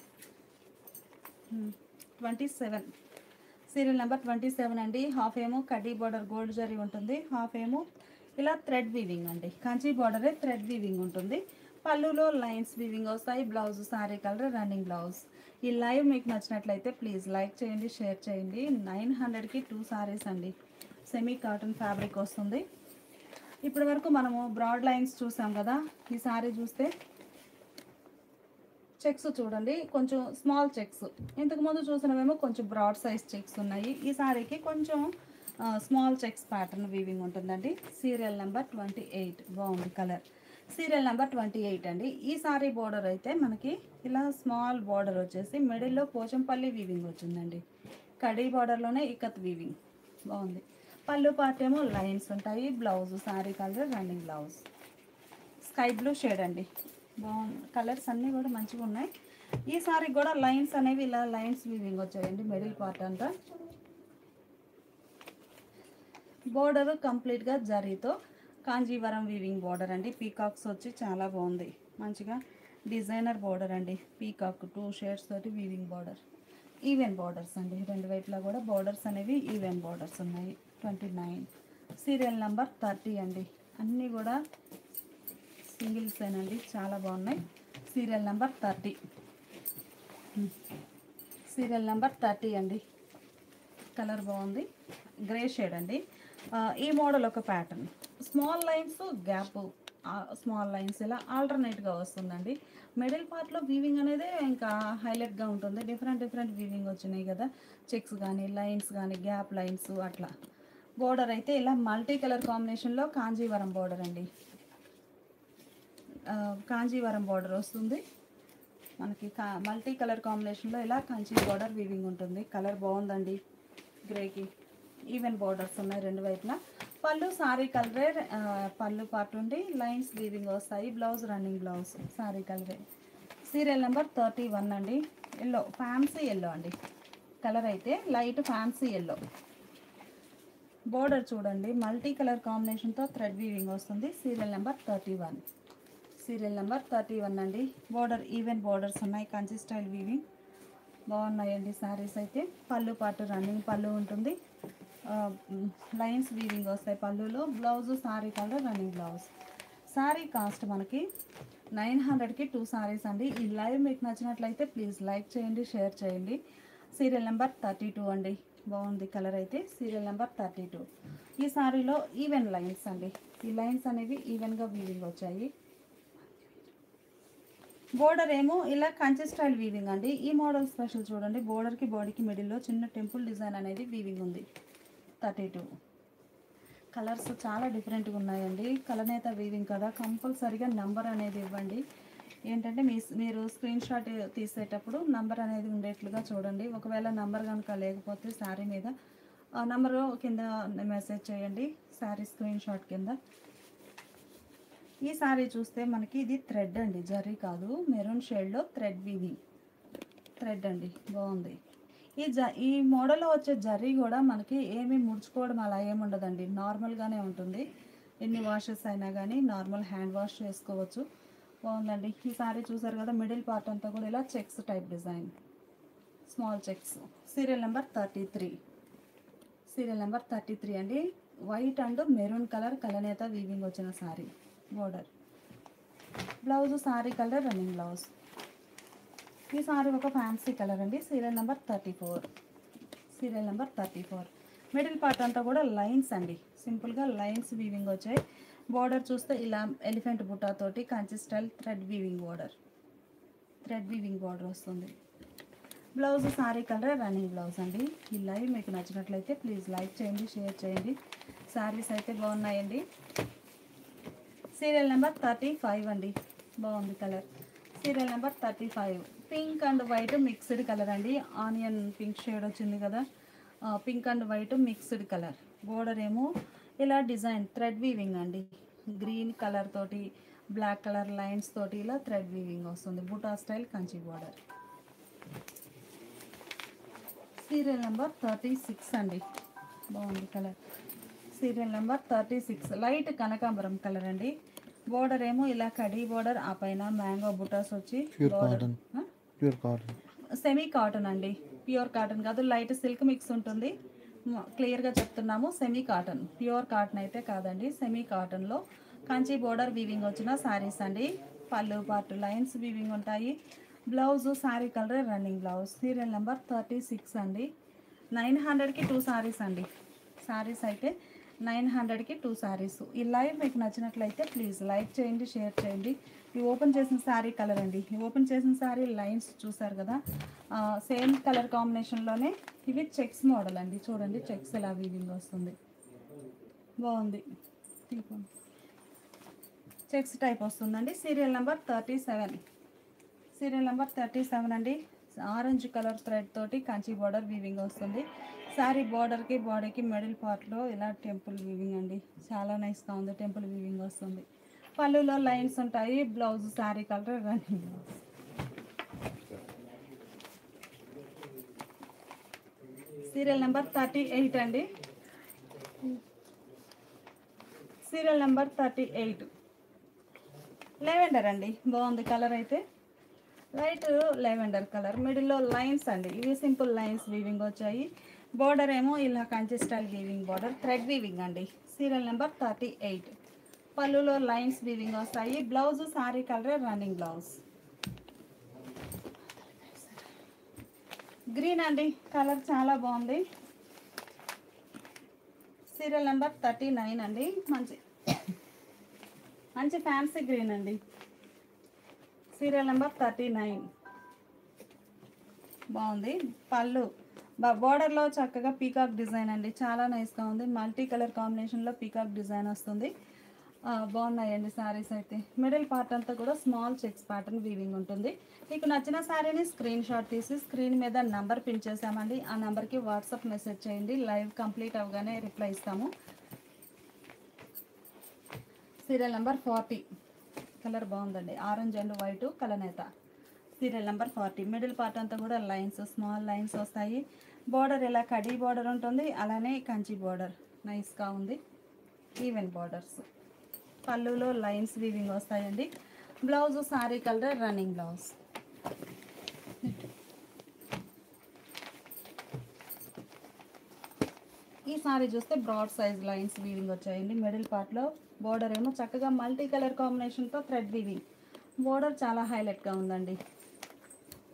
27. సీరియల్ నెంబర్ 27 అండి. హాఫ్ ఏమో కడ్డీ బార్డర్ గోల్డ్ జరీ ఉంటుంది, హాఫ్ ఏమో ఇలా థ్రెడ్ వీవింగ్ అండి, కంచి బార్డరే థ్రెడ్ వీవింగ్ ఉంటుంది. పళ్ళులో లైన్స్ వీవింగ్ వస్తాయి. Blouse sari colour running blouse. ఈ లైవ్ మీకు నచ్చినట్లయితే ప్లీజ్ లైక్ చేయండి, షేర్ చేయండి. 900కి 2 సారీస్ అండి. సెమీ కాటన్ ఫ్యాబ్రిక్ వస్తుంది. ఇప్పటి వరకు మనము బ్రాడ్ లైన్స్ చూసాం కదా. ఈ సారీ చూస్తే చెక్స్ చూడండి, కొంచెం స్మాల్ చెక్స్. ఇంతకుముందు చూసినవేమో కొంచెం బ్రాడ్ సైజ్ చెక్స్ ఉన్నాయి. ఈ సారీకి కొంచెం స్మాల్ చెక్స్ ప్యాటర్న్ వీవింగ్ ఉంటుందండి. Serial number 28. బాగుంది కలర్. సీరియల్ నెంబర్ 28 అండి. ఈ సారీ బోర్డర్ అయితే మనకి ఇలా స్మాల్ బోర్డర్ వచ్చేసి మిడిల్లో పోచంపల్లి వీవింగ్ వచ్చిందండి. కడీ బార్డర్లోనే ఇకత్ వీవింగ్ బాగుంది. పళ్ళు పార్ట్ ఏమో లైన్స్ ఉంటాయి. Blouse sari colour running blouse sky blue shade అండి. బాగుంది. కలర్స్ అన్నీ కూడా మంచిగా ఉన్నాయి. ఈ సారీ కూడా లైన్స్ అనేవి ఇలా లైన్స్ వీవింగ్ వచ్చాయండి. మిడిల్ పార్ట్ అంతా బోర్డర్ కంప్లీట్గా జరీతో కాంజీవరం వీవింగ్ బోర్డర్ అండి. పీకాక్స్ వచ్చి చాలా బాగుంది. మంచిగా డిజైనర్ బోర్డర్ అండి. పీకాక్ 2 షేడ్స్ తోటి వీవింగ్ బోర్డర్. ఈవెన్ బోర్డర్స్ అండి. రెండు వైపులా కూడా బోర్డర్స్ అనేవి ఈవెన్ బోర్డర్స్ ఉన్నాయి. 29 సీరియల్ నెంబర్ 30 అండి. అన్నీ కూడా సింగిల్స్ ఏనండి. చాలా బాగున్నాయి. సీరియల్ నెంబర్ 30 సీరియల్ నెంబర్ 30 అండి. కలర్ బాగుంది. గ్రే షేడ్ అండి. ఈ మోడల్ ఒక pattern small lines gap small lines ఇలా ఆల్టర్నేట్గా వస్తుందండి. మిడిల్ పార్ట్లో వీవింగ్ అనేది ఇంకా హైలైట్గా ఉంటుంది. డిఫరెంట్ వీవింగ్ వచ్చినాయి కదా. చెక్స్ కానీ లైన్స్ కానీ గ్యాప్ లైన్స్ అట్లా. బోర్డర్ అయితే ఇలా మల్టీ కలర్ కాంబినేషన్లో కాంజీవరం బోర్డర్ అండి. కాంజీవరం బోర్డర్ వస్తుంది మనకి. మల్టీ కలర్ కాంబినేషన్లో ఇలా కంచి బోర్డర్ వీవింగ్ ఉంటుంది. కలర్ బాగుందండి. గ్రేకి ఈవెన్ బోర్డర్స్ ఉన్నాయి రెండు వైపులా. పళ్ళు సారీ కలరే పళ్ళు పార్ట్ ఉండి లైన్స్ వీవింగ్ వస్తాయి. బ్లౌజ్ రన్నింగ్ బ్లౌజ్ సారీ కలరే. సీరియల్ నెంబర్ 31 అండి. ఎల్లో ఫ్యాన్సీ ఎల్లో అండి. కలర్ అయితే లైట్ ఫ్యాన్సీ ఎల్లో. బోర్డర్ చూడండి మల్టీ కలర్ కాంబినేషన్తో థ్రెడ్ వీవింగ్ వస్తుంది. సీరియల్ నెంబర్ 31 సీరియల్ నెంబర్ 31 అండి. బోర్డర్ ఈవెన్ బోర్డర్స్ ఉన్నాయి. కంచి స్టైల్ వీవింగ్ బాగున్నాయండి. శారీస్ అయితే పళ్ళు పాటు రన్నింగ్ పళ్ళు ఉంటుంది. లైన్స్ వీవింగ్ వస్తాయి పళ్ళులో. Blouse sari colour running blouse. Sari cost మనకి 900కి 2 సారీస్ అండి. ఈ లైవ్ మీకు నచ్చినట్లయితే ప్లీజ్ లైక్ చేయండి, షేర్ చేయండి. సీరియల్ నెంబర్ 32 అండి. బాగుంది కలర్ అయితే. Serial number 32. ఈ సారీలో ఈవెన్ లైన్స్ అండి. ఈ లైన్స్ అనేవి ఈవెన్గా వీవింగ్ వచ్చాయి. బోర్డర్ ఏమో ఇలా కంచి స్టైల్ వీవింగ్ అండి. ఈ మోడల్ స్పెషల్ చూడండి. బోర్డర్కి బాడీకి మిడిల్లో చిన్న టెంపుల్ డిజైన్ అనేది వీవింగ్ ఉంది. 32 కలర్స్ చాలా డిఫరెంట్గా ఉన్నాయండి. కలనేత వీవింగ్ కదా. కంపల్సరీగా నంబర్ అనేది ఇవ్వండి. ఏంటంటే మీరు స్క్రీన్ షాట్ తీసేటప్పుడు నంబర్ అనేది ఉండేట్లుగా చూడండి. ఒకవేళ నంబర్ కనుక లేకపోతే శారీ మీద నంబరు కింద మెసేజ్ చేయండి. శారీ స్క్రీన్ షాట్ కింద. ఈ సారీ చూస్తే మనకి ఇది థ్రెడ్ అండి. జరీ కాదు. మెరూన్ షేడ్లో థ్రెడ్ వీవింగ్ థ్రెడ్ అండి. బాగుంది. ఈ మోడల్లో వచ్చే జరీ కూడా మనకి ఏమీ ముడుచుకోవడం అలా ఏమి ఉండదండి. నార్మల్గానే ఉంటుంది. ఎన్ని వాషెస్ అయినా కానీ నార్మల్ హ్యాండ్ వాష్ చేసుకోవచ్చు. బాగుందండి. ఈ సారీ చూసారు కదా. మిడిల్ పార్ట్ అంతా కూడా ఇలా checks type design small checks. Serial number 33 serial number 33 అండి. వైట్ అండ్ మెరూన్ కలర్ కలనేత వీవింగ్ వచ్చిన sari. Border blouse sari colour running blouse. ఈ సారీ ఒక ఫ్యాన్సీ కలర్ అండి. Serial number 34 serial number 34. Middle part అంతా కూడా లైన్స్ అండి. సింపుల్గా లైన్స్ వీవింగ్ వచ్చాయి. బోర్డర్ చూస్తే ఇలా ఎలిఫెంట్ బుట్టాతోటి Kanchi style thread weaving border వస్తుంది. Blouse sari colour running blouse అండి. ఈ లైవ్ మీకు నచ్చినట్లయితే ప్లీజ్ లైక్ చేయండి, షేర్ చేయండి. శారీస్ అయితే బాగున్నాయండి. సీరియల్ నెంబర్ 35 అండి. బాగుంది colour. Serial number 35 pink and white mixed colour అండి. ఆనియన్ పింక్ షేడ్ వచ్చింది కదా. Pink and white mixed colour. Border ఏమో ఇలా డిజైన్ థ్రెడ్ వీవింగ్ అండి. గ్రీన్ కలర్ తోటి బ్లాక్ కలర్ లైన్స్ తోటి ఇలా థ్రెడ్ వీవింగ్ వస్తుంది. బూటా style Kanchi border. Serial number 36 అండి. బాగుంది కలర్. సీరియల్ నెంబర్ 36 లైట్ కనకాంబరం కలర్ అండి. బోర్డర్ ఏమో ఇలా కడీ బోర్డర్. ఆ పైన మ్యాంగో బుటాస్ వచ్చి సెమీ కాటన్ అండి. ప్యూర్ కాటన్ కాదు. లైట్ సిల్క్ మిక్స్ ఉంటుంది. క్లియర్గా చెప్తున్నాము. Semi cotton. ప్యూర్ కాటన్ అయితే కాదండి. సెమీ కాటన్లో కంచి బోర్డర్ వీవింగ్ వచ్చిన శారీస్ అండి. పళ్ళు పార్ట్ లైన్స్ వీవింగ్ ఉంటాయి. Blouse sari colour running blouse. Serial number 36 అండి. 900కి 2 సారీస్ అండి. శారీస్ అయితే 900కి 2 సారీస్. ఈ లైవ్ మీకు నచ్చినట్లయితే ప్లీజ్ లైక్ చేయండి, షేర్ చేయండి. ఈ ఓపెన్ చేసిన శారీ కలర్ అండి. ఈ ఓపెన్ చేసిన శారీ లైన్స్ చూసారు కదా. సేమ్ కలర్ కాంబినేషన్లోనే ఇవి చెక్స్ మోడల్ అండి. చూడండి చెక్స్ ఎలా వీవింగ్ వస్తుంది. బాగుంది. చెక్స్ టైప్ వస్తుందండి. సీరియల్ నెంబర్ 37 సీరియల్ నెంబర్ 37 అండి. ఆరెంజ్ కలర్ థ్రెడ్ తోటి కంచి బార్డర్ వీవింగ్ వస్తుంది. శారీ బార్డర్కి బాడీకి మిడిల్ పార్ట్లో ఇలా టెంపుల్ వీవింగ్ అండి. చాలా నైస్గా ఉంది. టెంపుల్ వీవింగ్ వస్తుంది. పళ్ళులో లైన్స్ ఉంటాయి. Blouse sari colour running blouse. Serial number 38 అండి. సీరియల్ నెంబర్ 38 లెవెండర్ అండి. బాగుంది కలర్ అయితే. లైట్ లెవెండర్ కలర్, మిడిల్లో లైన్స్ అండి. ఇవి సింపుల్ లైన్స్ వీవింగ్ వచ్చాయి. బార్డర్ ఏమో ఇలా Kanchi style weaving border, thread weaving అండి. Serial number 38. పళ్ళులో లైన్స్ వీవింగ్ వస్తాయి. Blouse sari colour running blouse. Green అండి, కలర్ చాలా బాగుంది. సీరియల్ నెంబర్ 39 అండి. మంచి మంచి ఫ్యాన్సీ గ్రీన్ అండి. సీరియల్ నెంబర్ 39 బాగుంది. పళ్ళు బార్డర్లో చక్కగా పీకాక్ డిజైన్ అండి. చాలా నైస్గా ఉంది. మల్టీ కలర్ కాంబినేషన్లో పీకాక్ డిజైన్ వస్తుంది. బాగున్నాయండి శారీస్ అయితే. మిడిల్ పార్ట్ అంతా కూడా స్మాల్ చెక్స్ ప్యాటర్న్ వీవింగ్ ఉంటుంది. మీకు నచ్చిన శారీని స్క్రీన్ షాట్ తీసి స్క్రీన్ మీద నంబర్ పిన్ చేసామండి. ఆ నెంబర్కి వాట్సాప్ మెసేజ్ చేయండి. లైవ్ కంప్లీట్ అవగానే రిప్లై ఇస్తాము. సీరియల్ నెంబర్ 40 కలర్ బాగుందండి. ఆరెంజ్ అండ్ వైట్ కలనేత. సీరియల్ నెంబర్ 40 మిడిల్ పార్ట్ అంతా కూడా లైన్స్, స్మాల్ లైన్స్ వస్తాయి. బార్డర్ ఇలా కడీ బార్డర్ ఉంటుంది. అలానే కంచి బార్డర్ నైస్గా ఉంది. Even borders. పళ్ళులో లైన్స్ వీవింగ్ వస్తాయండి. Blouse sari colour running blouse. ఈ సారీ చూస్తే బ్రాడ్ సైజ్ లైన్స్ వీవింగ్ వచ్చాయండి. మిడిల్ పార్ట్లో బార్డర్ ఏమో చక్కగా మల్టీ కలర్ కాంబినేషన్తో థ్రెడ్ వీవింగ్. బార్డర్ చాలా హైలైట్గా ఉందండి.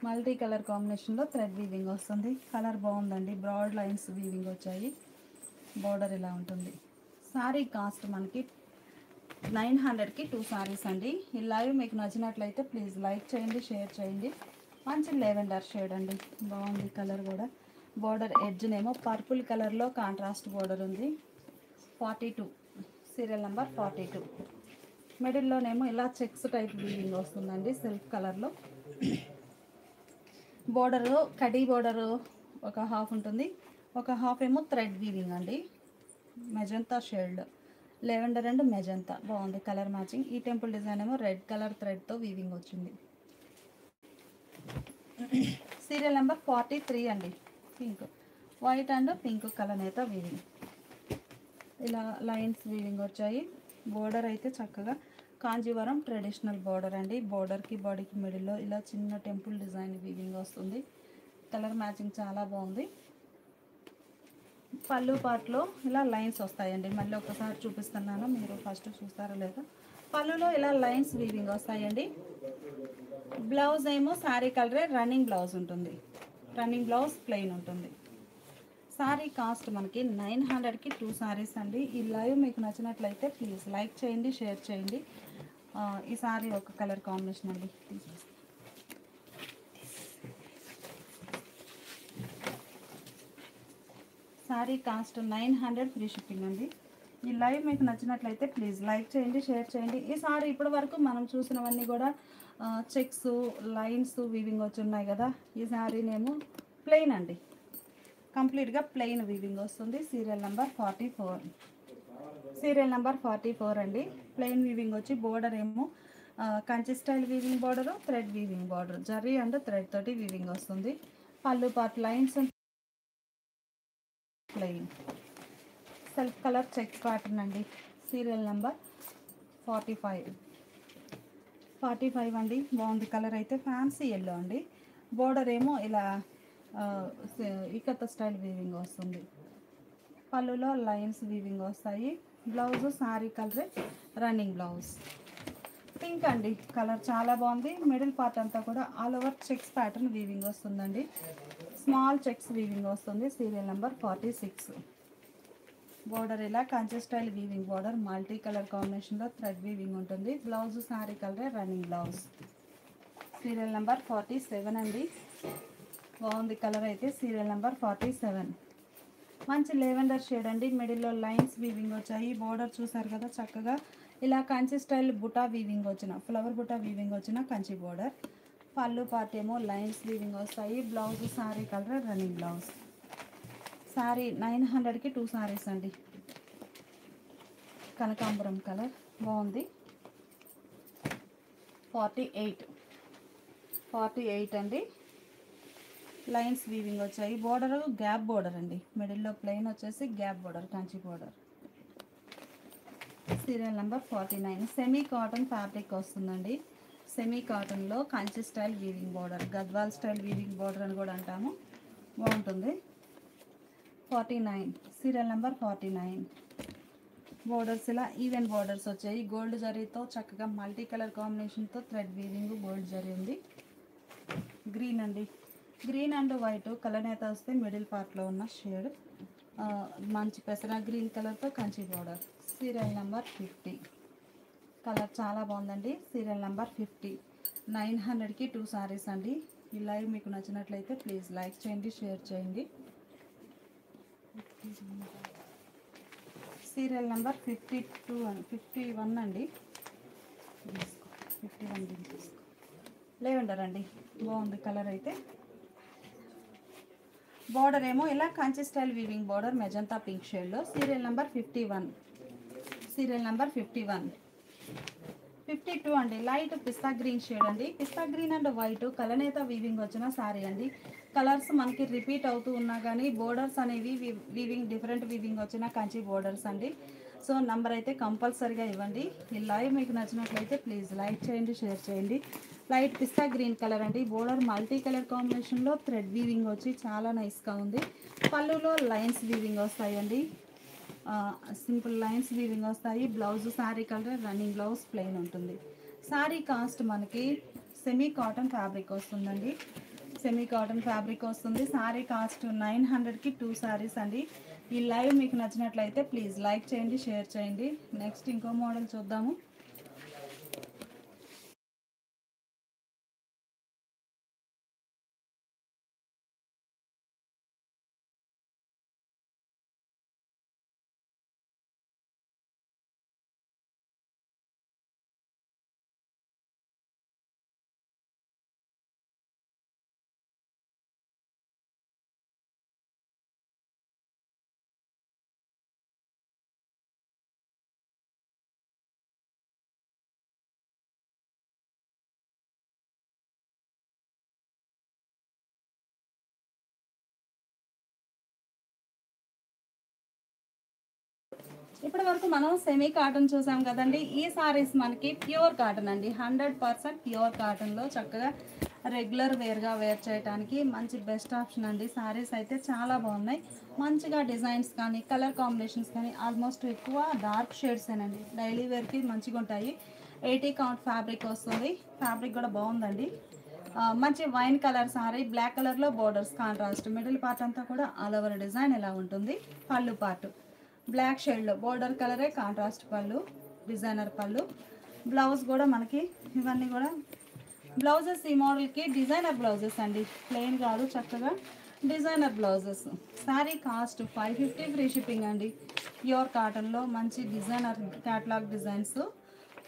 మల్టీ కలర్ కాంబినేషన్లో థ్రెడ్ వీవింగ్ వస్తుంది. కలర్ బాగుందండి. బ్రాడ్ లైన్స్ వీవింగ్ వచ్చాయి. బార్డర్ ఇలా ఉంటుంది. సారీ కాస్ట్ మనకి 900కి 2 సారీస్ అండి. ఈ లైవ్ మీకు నచ్చినట్లయితే ప్లీజ్ లైక్ చేయండి, షేర్ చేయండి. మంచి లెవెండర్ షేడ్ అండి. బాగుంది కలర్ కూడా. బార్డర్ ఎడ్జ్నేమో పర్పుల్ కలర్లో కాంట్రాస్ట్ బార్డర్ ఉంది. 42 సీరియల్ నెంబర్ 42. మిడిల్లోనేమో ఇలా చెక్స్ టైప్ వీవింగ్ వస్తుందండి సిల్క్ కలర్లో. బార్డరు కడీ బార్డరు ఒక హాఫ్ ఉంటుంది. ఒక హాఫ్ ఏమో థ్రెడ్ వీవింగ్ అండి. Magenta shade, lavender and magenta బాగుంది కలర్ మ్యాచింగ్. ఈ టెంపుల్ డిజైన్ ఏమో రెడ్ కలర్ థ్రెడ్తో వీవింగ్ వచ్చింది. సీరియల్ నెంబర్ 43 అండి. Pink, white and pink colour అయితే వీవింగ్. ఇలా లైన్స్ వీవింగ్ వచ్చాయి. బోర్డర్ అయితే చక్కగా కాంజీవరం ట్రెడిషనల్ బోర్డర్ అండి. బోర్డర్కి బాడీకి మిడిల్లో ఇలా చిన్న టెంపుల్ డిజైన్ వీవింగ్ వస్తుంది. కలర్ మ్యాచింగ్ చాలా బాగుంది. పళ్ళు పార్ట్లో ఇలా లైన్స్ వస్తాయండి. మళ్ళీ ఒకసారి చూపిస్తున్నాను, మీరు ఫస్ట్ చూస్తారో లేదా. పళ్ళులో ఇలా లైన్స్ వీవింగ్ వస్తాయండి. బ్లౌజ్ ఏమో శారీ కలరే రన్నింగ్ బ్లౌజ్ ఉంటుంది. రన్నింగ్ బ్లౌజ్ ప్లెయిన్ ఉంటుంది. సారీ కాస్ట్ మనకి 900కి 2 సారీస్ అండి. ఈ లైవ్ మీకు నచ్చినట్లయితే ప్లీజ్ లైక్ చేయండి, షేర్ చేయండి. ఈ సారీ ఒక కలర్ కాంబినేషన్ అండి. సారీ కాస్ట్ 900 ఫ్రీ షిప్పింగ్ అండి. ఈ లైవ్ మీకు నచ్చినట్లయితే ప్లీజ్ లైక్ చేయండి, షేర్ చేయండి. ఈ సారీ ఇప్పటి వరకు మనం చూసినవన్నీ కూడా చెక్స్, లైన్స్ వీవింగ్ వచ్చి ఉన్నాయి కదా. ఈ సారీనేమో ప్లెయిన్ అండి. కంప్లీట్గా ప్లెయిన్ వీవింగ్ వస్తుంది. Serial number 44. సీరియల్ నెంబర్ 44 అండి. ప్లెయిన్ వీవింగ్ వచ్చి బోర్డర్ ఏమో Kanchi style weaving border, thread weaving border, zari and thread తోటి వీవింగ్ వస్తుంది. పళ్ళు part lines plain. Self colour check pattern అండి. సీరియల్ నెంబర్ 45 అండి. బాగుంది కలర్ అయితే. ఫ్యాన్సీ ఎల్లో అండి. బోర్డర్ ఏమో ఇలా ఇకత స్టైల్ వీవింగ్ వస్తుంది. పళ్ళులో లైన్స్ వీవింగ్ వస్తాయి. Blouse sari colour running blouse. Pink అండి. కలర్ చాలా బాగుంది. మిడిల్ పార్ట్ అంతా కూడా all over checks pattern weaving వస్తుందండి. స్మాల్ చెక్స్ వీవింగ్ వస్తుంది. Serial number 46. బోర్డర్ ఇలా Kanchi style weaving border, multi colour కాంబినేషన్లో థ్రెడ్ వీవింగ్ ఉంటుంది. Blouse sari colour running blouse. Serial number 47 అండి. బాగుంది కలర్ అయితే. సీరియల్ నెంబర్ 47 మంచి లెవెండర్ షేడ్ అండి. మిడిల్లో లైన్స్ వీవింగ్ వచ్చాయి. బోర్డర్ చూసారు కదా చక్కగా ఇలా కంచి స్టైల్ బుటా వీవింగ్ వచ్చిన, ఫ్లవర్ బుటా వీవింగ్ వచ్చిన కంచి బోర్డర్. పళ్ళు పార్ట్ ఏమో లైన్స్ వీవింగ్ వస్తాయి. Blouse sari colour running blouse. Sari 900కి 2 సారీస్ అండి. కనకాంబరం కలర్ బాగుంది. 48 అండి. లైన్స్ వీవింగ్ వచ్చాయి. బోర్డర్ గ్యాప్ బోర్డర్ అండి. మిడిల్లో ప్లెయిన్ వచ్చేసి gap border, Kanchi border. Serial number 49. Semi cotton fabric వస్తుందండి. సెమీ కాటన్లో Kanchi style weaving border, Gadwal style weaving border అని కూడా అంటాము. బాగుంటుంది. 49, సీరియల్ నెంబర్ 49. బోర్డర్స్ ఇలా ఈవెన్ బోర్డర్స్ వచ్చాయి. గోల్డ్ జరీతో చక్కగా మల్టీ కలర్ కాంబినేషన్తో థ్రెడ్ వీవింగ్ గోల్డ్ జరీ ఉంది. గ్రీన్ అండి. గ్రీన్ అండ్ వైట్ కలనేత వస్తే మిడిల్ పార్ట్లో ఉన్న షేడ్ మంచి పెసర గ్రీన్ కలర్తో Kanchi border. Serial number 50. Colour చాలా బాగుందండి. Serial number 50. 900కి 2 సారీస్ అండి. ఈ లైవ్ మీకు నచ్చినట్లయితే ప్లీజ్ లైక్ చేయండి, షేర్ చేయండి. సీరియల్ నెంబర్ 51 అండి. 51 లేవండర్ అండి. బాగుంది కలర్ అయితే. బార్డర్ ఏమో ఇలా Kanchi style weaving border magenta pink షేడ్లో. Serial number 51. Serial number 51. 52 అండి. లైట్ పిస్తా గ్రీన్ షేడ్ అండి. పిస్తా గ్రీన్ అండ్ వైట్ కలనేత వీవింగ్ వచ్చిన సారీ అండి. కలర్స్ మనకి రిపీట్ అవుతూ ఉన్నా కానీ బోర్డర్స్ అనేవి వీవింగ్ డిఫరెంట్ వీవింగ్ వచ్చిన కంచి బోర్డర్స్ అండి. సో నంబర్ అయితే కంపల్సరీగా ఇవ్వండి. ఈ లైవ్ మీకు నచ్చినట్లయితే ప్లీజ్ లైక్ చేయండి, షేర్ చేయండి. లైట్ పిస్తా గ్రీన్ కలర్ అండి. బోర్డర్ మల్టీ కలర్ కాంబినేషన్లో థ్రెడ్ వీవింగ్ వచ్చి చాలా నైస్గా ఉంది. పళ్ళులో లైన్స్ వీవింగ్ వస్తాయండి. సింపుల్ లైన్స్ వీవింగ్ వస్తాయి. Blouse sari colour running blouse plain ఉంటుంది. శారీ కాస్ట్ మనకి సెమీ కాటన్ ఫ్యాబ్రిక్ వస్తుందండి. సెమీ కాటన్ ఫ్యాబ్రిక్ వస్తుంది. శారీ కాస్ట్ 900కి 2 సారీస్ అండి. ఈ లైవ్ మీకు నచ్చినట్లయితే ప్లీజ్ లైక్ చేయండి, షేర్ చేయండి. నెక్స్ట్ ఇంకో మోడల్ చూద్దాము. ఇప్పటి వరకు మనం సెమీ కాటన్ చూసాం కదండి. ఈ సారీస్ మనకి ప్యూర్ కాటన్ అండి. 100% ప్యూర్ కాటన్లో చక్కగా రెగ్యులర్ వేర్గా వేర్ చేయడానికి మంచి బెస్ట్ ఆప్షన్ అండి. సారీస్ అయితే చాలా బాగున్నాయి. మంచిగా డిజైన్స్ కానీ కలర్ కాంబినేషన్స్ కానీ ఆల్మోస్ట్ ఎక్కువ డార్క్ షేడ్సేనండి. డైలీ వేర్కి మంచిగా ఉంటాయి. 80 కౌంట్ ఫ్యాబ్రిక్ వస్తుంది. ఫ్యాబ్రిక్ కూడా బాగుందండి. మంచి వైన్ కలర్ సారీ, బ్లాక్ కలర్లో బోర్డర్స్ కాంట్రాస్ట్. మిడిల్ పార్ట్ అంతా కూడా ఆల్ ఓవర్ డిజైన్ ఇలా ఉంటుంది. పళ్ళు పార్ట్ బ్లాక్ షేడ్లో బోర్డర్ కలరే కాంట్రాస్ట్ పళ్ళు, డిజైనర్ పళ్ళు. బ్లౌజ్ కూడా మనకి ఇవన్నీ కూడా బ్లౌజెస్ ఈ మోడల్కి డిజైనర్ బ్లౌజెస్ అండి. ప్లెయిన్ కాదు, చక్కగా designer blouses. Sari cost 550 free shipping అండి. ప్యూర్ కాటన్లో మంచి designer catalogue designs.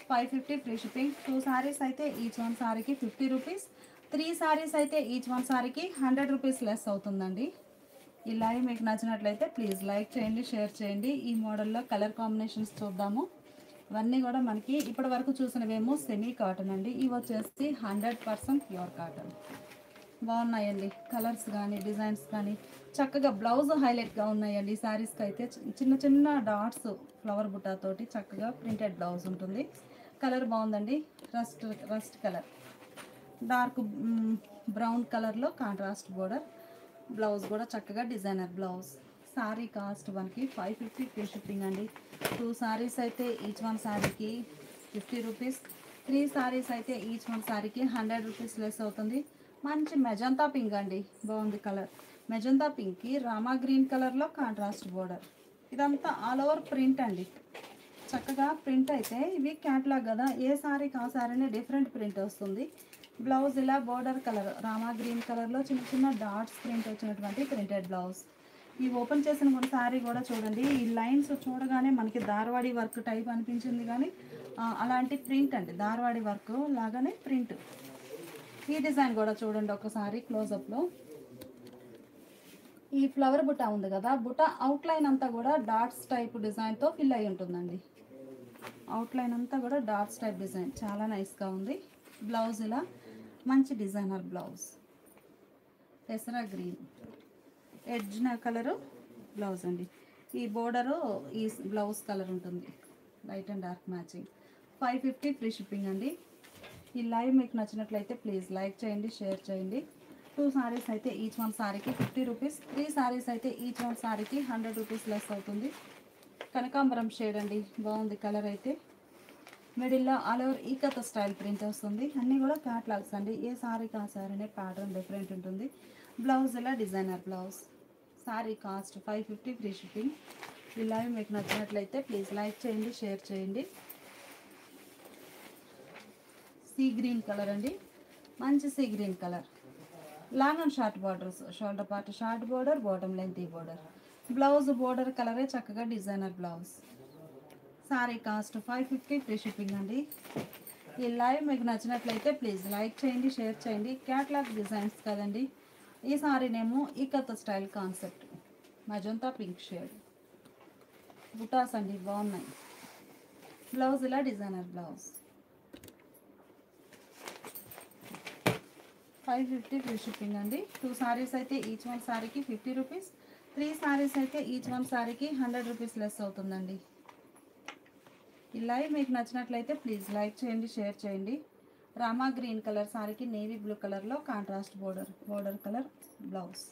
550 free shipping. 2 saris అయితే ఈచ్ వన్ సారీకి 50 రూపీస్. 3 సారీస్ అయితే ఈచ్ వన్ సారీకి 100 రూపీస్ లెస్ అవుతుందండి. ఈ లైవ్ మీకు నచ్చినట్లయితే ప్లీజ్ లైక్ చేయండి, షేర్ చేయండి. ఈ మోడల్లో కలర్ కాంబినేషన్స్ చూద్దాము. ఇవన్నీ కూడా మనకి ఇప్పటి వరకు చూసినవేమో సెమీ కాటన్ అండి. ఇవి వచ్చేసి 100% ప్యూర్ కాటన్. బాగున్నాయండి కలర్స్ కానీ డిజైన్స్ కానీ. చక్కగా బ్లౌజ్ హైలైట్గా ఉన్నాయండి. ఈ శారీస్కి అయితే చిన్న చిన్న డాట్స్ ఫ్లవర్ బుట్టాతోటి చక్కగా ప్రింటెడ్ బ్లౌజ్ ఉంటుంది. కలర్ బాగుందండి. రస్ట్ కలర్, డార్క్ బ్రౌన్ కలర్లో కాంట్రాస్ట్ బోర్డర్. బ్లౌజ్ కూడా చక్కగా డిజైనర్ బ్లౌజ్. శారీ కాస్ట్ మనకి 550 ఫ్రీ షిప్పింగ్ అండి. 2 సారీస్ అయితే ఈచ్ వన్ శారీకి 50 రూపీస్. 3 సారీస్ అయితే ఈచ్ వన్ శారీకి 100 రూపీస్ లెస్ అవుతుంది. మంచి మెజంతా పింక్ అండి. బాగుంది కలర్. మెజంతా పింక్కి రామా గ్రీన్ కలర్లో కాంట్రాస్ట్ బోర్డర్. ఇదంతా ఆల్ ఓవర్ ప్రింట్ అండి. చక్కగా ప్రింట్ అయితే ఇవి క్యాట్లాగ్ కదా, ఏ సారీకి ఆ సారీనే డిఫరెంట్ ప్రింట్ వస్తుంది. బ్లౌజ్ ఇలా బోర్డర్ కలర్ రామా గ్రీన్ కలర్లో చిన్న చిన్న డాట్స్ ప్రింట్ వచ్చినటువంటి ప్రింటెడ్ బ్లౌజ్. ఈ ఓపెన్ చేసిన మన శారీ కూడా చూడండి. ఈ లైన్స్ చూడగానే మనకి ధార్వాడి వర్క్ టైప్ అనిపించింది కానీ అలాంటి ప్రింట్ అండి. ధార్వాడి వర్క్ లాగానే ప్రింట్. ఈ డిజైన్ కూడా చూడండి ఒకసారి క్లోజప్లో. ఈ ఫ్లవర్ బుట్ట ఉంది కదా, బుట్ట అవుట్లైన్ అంతా కూడా డాట్స్ టైప్ డిజైన్తో ఫిల్ అయి ఉంటుందండి. అవుట్లైన్ అంతా కూడా డాట్స్ టైప్ డిజైన్ చాలా నైస్గా ఉంది. బ్లౌజ్ ఇలా మంచి డిజైనర్ బ్లౌజ్, పెసరా గ్రీన్ ఎడ్జ్ కలరు బ్లౌజ్ అండి. ఈ బోర్డరు ఈ బ్లౌజ్ కలర్ ఉంటుంది, light and dark matching. 550 free shipping అండి. ఈ లైవ్ మీకు నచ్చినట్లయితే ప్లీజ్ లైక్ చేయండి, షేర్ చేయండి. 2 సారీస్ అయితే ఈచ్ వన్ సారీకి 50 రూపీస్, 3 సారీస్ అయితే ఈచ్ వన్ సారీకి 100 రూపీస్ లెస్ అవుతుంది. కనకాంబరం షేడ్ అండి, బాగుంది కలర్ అయితే. మిడిల్లో ఆల్ ఓవర్ ఈకత స్టైల్ ప్రింట్ వస్తుంది. అన్నీ కూడా క్యాట్లాగ్స్ అండి, ఏ సారీకి ఆ సారీనే ప్యాటర్న్ డిఫరెంట్ ఉంటుంది. బ్లౌజ్ ఇలా designer blouse. Sari cost 550 free shipping. ఈ లైవ్ మీకు నచ్చినట్లయితే ప్లీజ్ లైక్ చేయండి, షేర్ చేయండి. సీ గ్రీన్ కలర్ అండి, మంచి sea green colour. Long and short borders, shoulder part short border, bottom length border. Blouse border కలరే చక్కగా designer blouse. Sari cost 550 free shipping అండి. ఈ లైవ్ మీకు నచ్చినట్లయితే ప్లీజ్ లైక్ చేయండి, షేర్ చేయండి. క్యాట్లాగ్ డిజైన్స్ కదండి. ఈ సారీనేమో ikat style concept, magenta pink shade. Butas అండి బాగున్నాయి. బ్లౌజ్ ఇలా డిజైనర్ బ్లౌజ్. 550 ఫ్రీ షిప్పింగ్ అండి. 2 సారీస్ అయితే ఈచ్ వన్ సారీకి 50 రూపీస్, 3 సారీస్ అయితే ఈచ్ వన్ సారీకి 100 రూపీస్ లెస్ అవుతుందండి. ఈ లైవ్ మీకు నచ్చినట్లయితే ప్లీజ్ లైక్ చేయండి, షేర్ చేయండి. రామా గ్రీన్ కలర్ సారీకి నేవీ బ్లూ కలర్లో contrast border colour blouse.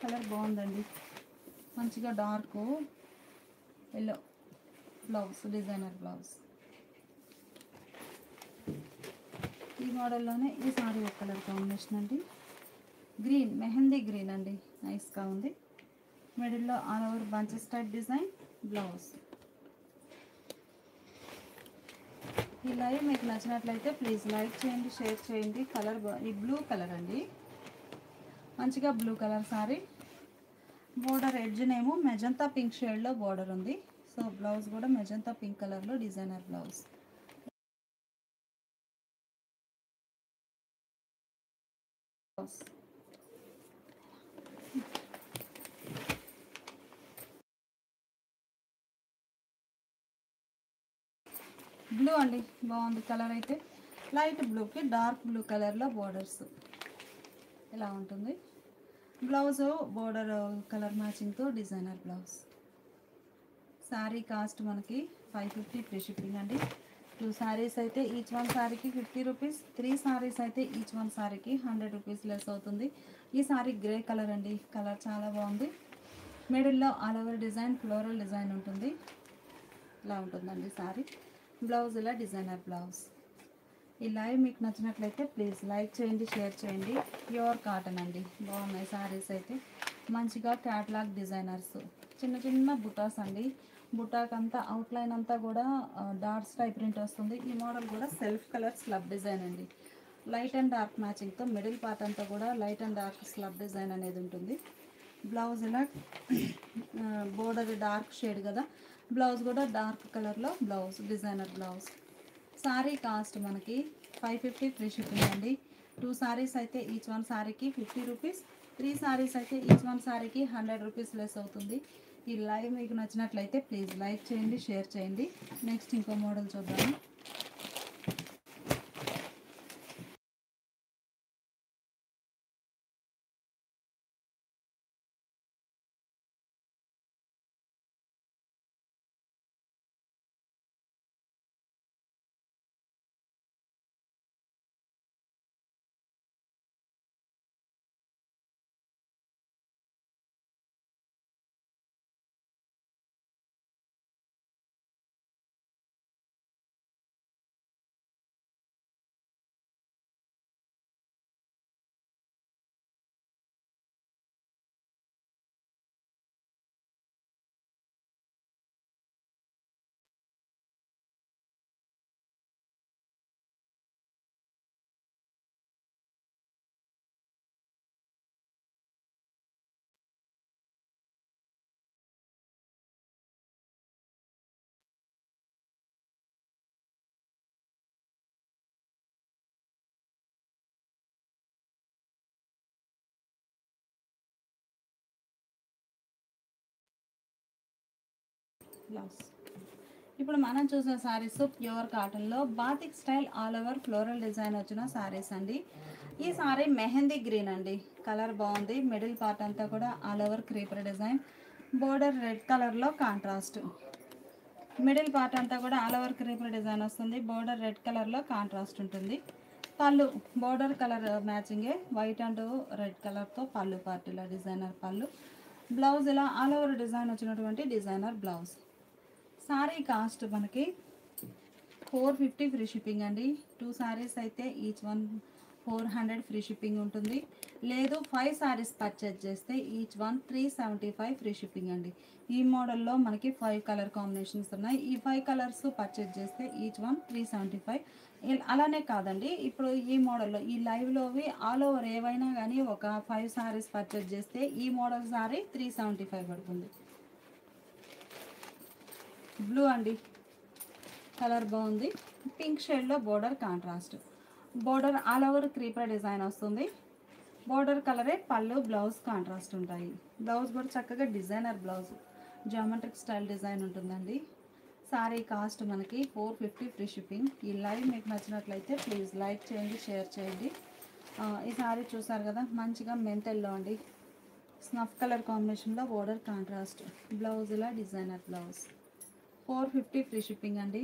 Colour బాగుందండి, మంచిగా dark yellow blouse, designer blouse. ఈ మోడల్లోనే ఈ సారీ ఒక కలర్ కాంబినేషన్ అండి, గ్రీన్ మెహందీ గ్రీన్ అండి, నైస్గా ఉంది. మిడిల్లో all over bunches type design blouse. ఈ లైవ్ మీకు నచ్చినట్లయితే ప్లీజ్ లైక్ చేయండి, షేర్ చేయండి. కలర్ ఈ బ్లూ కలర్ అండి, మంచిగా బ్లూ కలర్ సారీ. బోర్డర్ ఎడ్జ్నేమో మెజంతా పింక్ షేడ్లో బోర్డర్ ఉంది. సో బ్లౌజ్ కూడా మెజంతా పింక్ కలర్లో డిజైనర్ బ్లౌజ్. బ్లూ అండి, బాగుంది కలర్ అయితే. లైట్ బ్లూకి డార్క్ బ్లూ కలర్లో బోర్డర్స్ ఇలా ఉంటుంది. బ్లౌజ్ బోర్డర్ కలర్ మ్యాచింగ్తో డిజైనర్ బ్లౌజ్. శారీ కాస్ట్ మనకి 550 ఫ్రీ షిప్పింగ్ అండి. 2 సారీస్ అయితే ఈచ్ వన్ సారీకి 50 రూపీస్, 3 సారీస్ అయితే ఈచ్ వన్ సారీకి 100 రూపీస్ లెస్ అవుతుంది. ఈ సారీ గ్రే కలర్ అండి, కలర్ చాలా బాగుంది. మిడిల్లో all over design floral design ఉంటుంది, ఇలా ఉంటుందండి సారీ. బ్లౌజ్ ఇలా డిజైనర్ బ్లౌజ్. ఈ లైవ్ మీకు నచ్చినట్లయితే ప్లీజ్ లైక్ చేయండి, షేర్ చేయండి. ప్యూర్ కాటన్ అండి, బాగున్నాయి సారీస్ అయితే. మంచిగా క్యాట్లాగ్ డిజైనర్స్, చిన్న చిన్న బుటాస్ అండి. బుటాకంతా అవుట్లైన్ అంతా కూడా డాట్స్ టైప్ ప్రింట్ వస్తుంది. ఈ మోడల్ కూడా సెల్ఫ్ కలర్ స్లబ్ డిజైన్ అండి, లైట్ అండ్ డార్క్ మ్యాచింగ్తో. మిడిల్ పార్ట్ అంతా కూడా light and dark slub design అనేది ఉంటుంది. బ్లౌజ్ ఇలా బోర్డర్ డార్క్ షేడ్ కదా, బ్లౌజ్ కూడా డార్క్ కలర్లో blouse, designer blouse. Sari cost మనకి 550 ఫ్రీ షిప్పింగ్ అండి. 2 సారీస్ అయితే ఈచ్ వన్ సారీకి 50 రూపీస్, 3 సారీస్ అయితే ఈచ్ వన్ సారీకి 100 రూపీస్ లెస్ అవుతుంది. ఈ లైవ్ మీకు నచ్చినట్లయితే ప్లీజ్ లైక్ చేయండి, షేర్ చేయండి. నెక్స్ట్ ఇంకో మోడల్ చూద్దాము. బ్లౌజ్. ఇప్పుడు మనం చూసిన శారీస్ ప్యూర్ కాటన్లో batik style all over floral design వచ్చిన శారీస్ అండి. ఈ శారీ మెహందీ గ్రీన్ అండి, కలర్ బాగుంది. మిడిల్ పార్ట్ అంతా కూడా all over creeper design, border red కలర్లో కాంట్రాస్ట్. మిడిల్ పార్ట్ అంతా కూడా ఆల్ ఓవర్ క్రీపర్ డిజైన్ వస్తుంది, బోర్డర్ రెడ్ కలర్లో కాంట్రాస్ట్ ఉంటుంది. పళ్ళు బోర్డర్ కలర్ మ్యాచింగే, వైట్ అండ్ రెడ్ కలర్తో పళ్ళు పార్ట్ ఇలా డిజైనర్ పళ్ళు. బ్లౌజ్ ఇలా ఆల్ ఓవర్ డిజైన్ వచ్చినటువంటి డిజైనర్ బ్లౌజ్. సారీ కాస్ట్ మనకి 450 ఫ్రీ షిప్పింగ్ అండి. 2 సారీస్ అయితే ఈచ్ వన్ 400 ఫ్రీ షిప్పింగ్ ఉంటుంది. లేదు 5 సారీస్ పర్చేజ్ చేస్తే ఈచ్ వన్ 375 ఫ్రీ షిప్పింగ్ అండి. ఈ మోడల్లో మనకి 5 కలర్ కాంబినేషన్స్ ఉన్నాయి. ఈ 5 కలర్స్ పర్చేజ్ చేస్తే ఈచ్ వన్ 375. అలానే కాదండి, ఇప్పుడు ఈ మోడల్లో ఈ లైవ్లోవి ఆల్ ఓవర్ ఏవైనా కానీ ఒక 5 సారీస్ పర్చేజ్ చేస్తే ఈ మోడల్ సారీ 375 పడుతుంది. బ్లూ అండి, కలర్ బాగుంది. పింక్ షేడ్లో border contrast, border all over creeper design వస్తుంది. బోర్డర్ కలరే పళ్ళు, బ్లౌజ్ కాంట్రాస్ట్ ఉంటాయి. బ్లౌజ్ కూడా చక్కగా designer blouse, geometric style design ఉంటుందండి. సారీ కాస్ట్ మనకి 450 ఫ్రీ షిప్పింగ్. ఈ లైవ్ మీకు నచ్చినట్లయితే ప్లీజ్ లైక్ చేయండి, షేర్ చేయండి. ఈ సారీ చూసారు కదా, మంచిగా మెంతల్లో అండి, స్నఫ్ కలర్ కాంబినేషన్లో బోర్డర్ కాంట్రాస్ట్, బ్లౌజ్ ఇలా డిజైనర్ బ్లౌజ్. 450 ఫ్రీ షిప్పింగ్ అండి.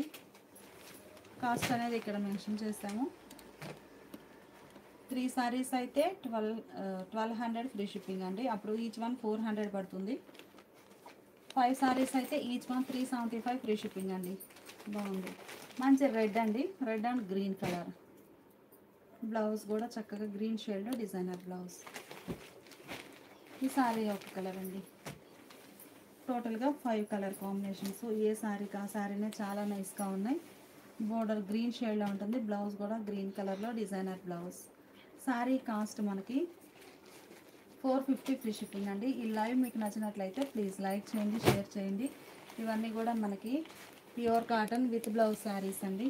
కాస్ట్ అనేది ఇక్కడ మెన్షన్ చేస్తాము. 3 సారీస్ అయితే 1200 ఫ్రీ షిప్పింగ్ అండి, అప్పుడు ఈచ్ వన్ 400 పడుతుంది. 5 సారీస్ అయితే ఈచ్ వన్ 375 ఫ్రీ షిప్పింగ్ అండి. బాగుంది, మంచి రెడ్ అండి, red and green colour. Blouse కూడా చక్కగా గ్రీన్ షేడ్లో డిజైనర్ బ్లౌజ్. ఈ సారీ ఒక కలర్ అండి. టోటల్గా 5 కలర్ కాంబినేషన్స్. ఏ శారీకి ఆ శారీనే చాలా నైస్గా ఉన్నాయి. బోర్డర్ గ్రీన్ షేడ్లో ఉంటుంది, బ్లౌజ్ కూడా గ్రీన్ కలర్లో డిజైనర్ బ్లౌజ్. శారీ కాస్ట్ మనకి 450 ఫ్రీ షిప్పింగ్ అండి. ఈ లైవ్ మీకు నచ్చినట్లయితే ప్లీజ్ లైక్ చేయండి, షేర్ చేయండి. ఇవన్నీ కూడా మనకి pure cotton with blouse saris అండి.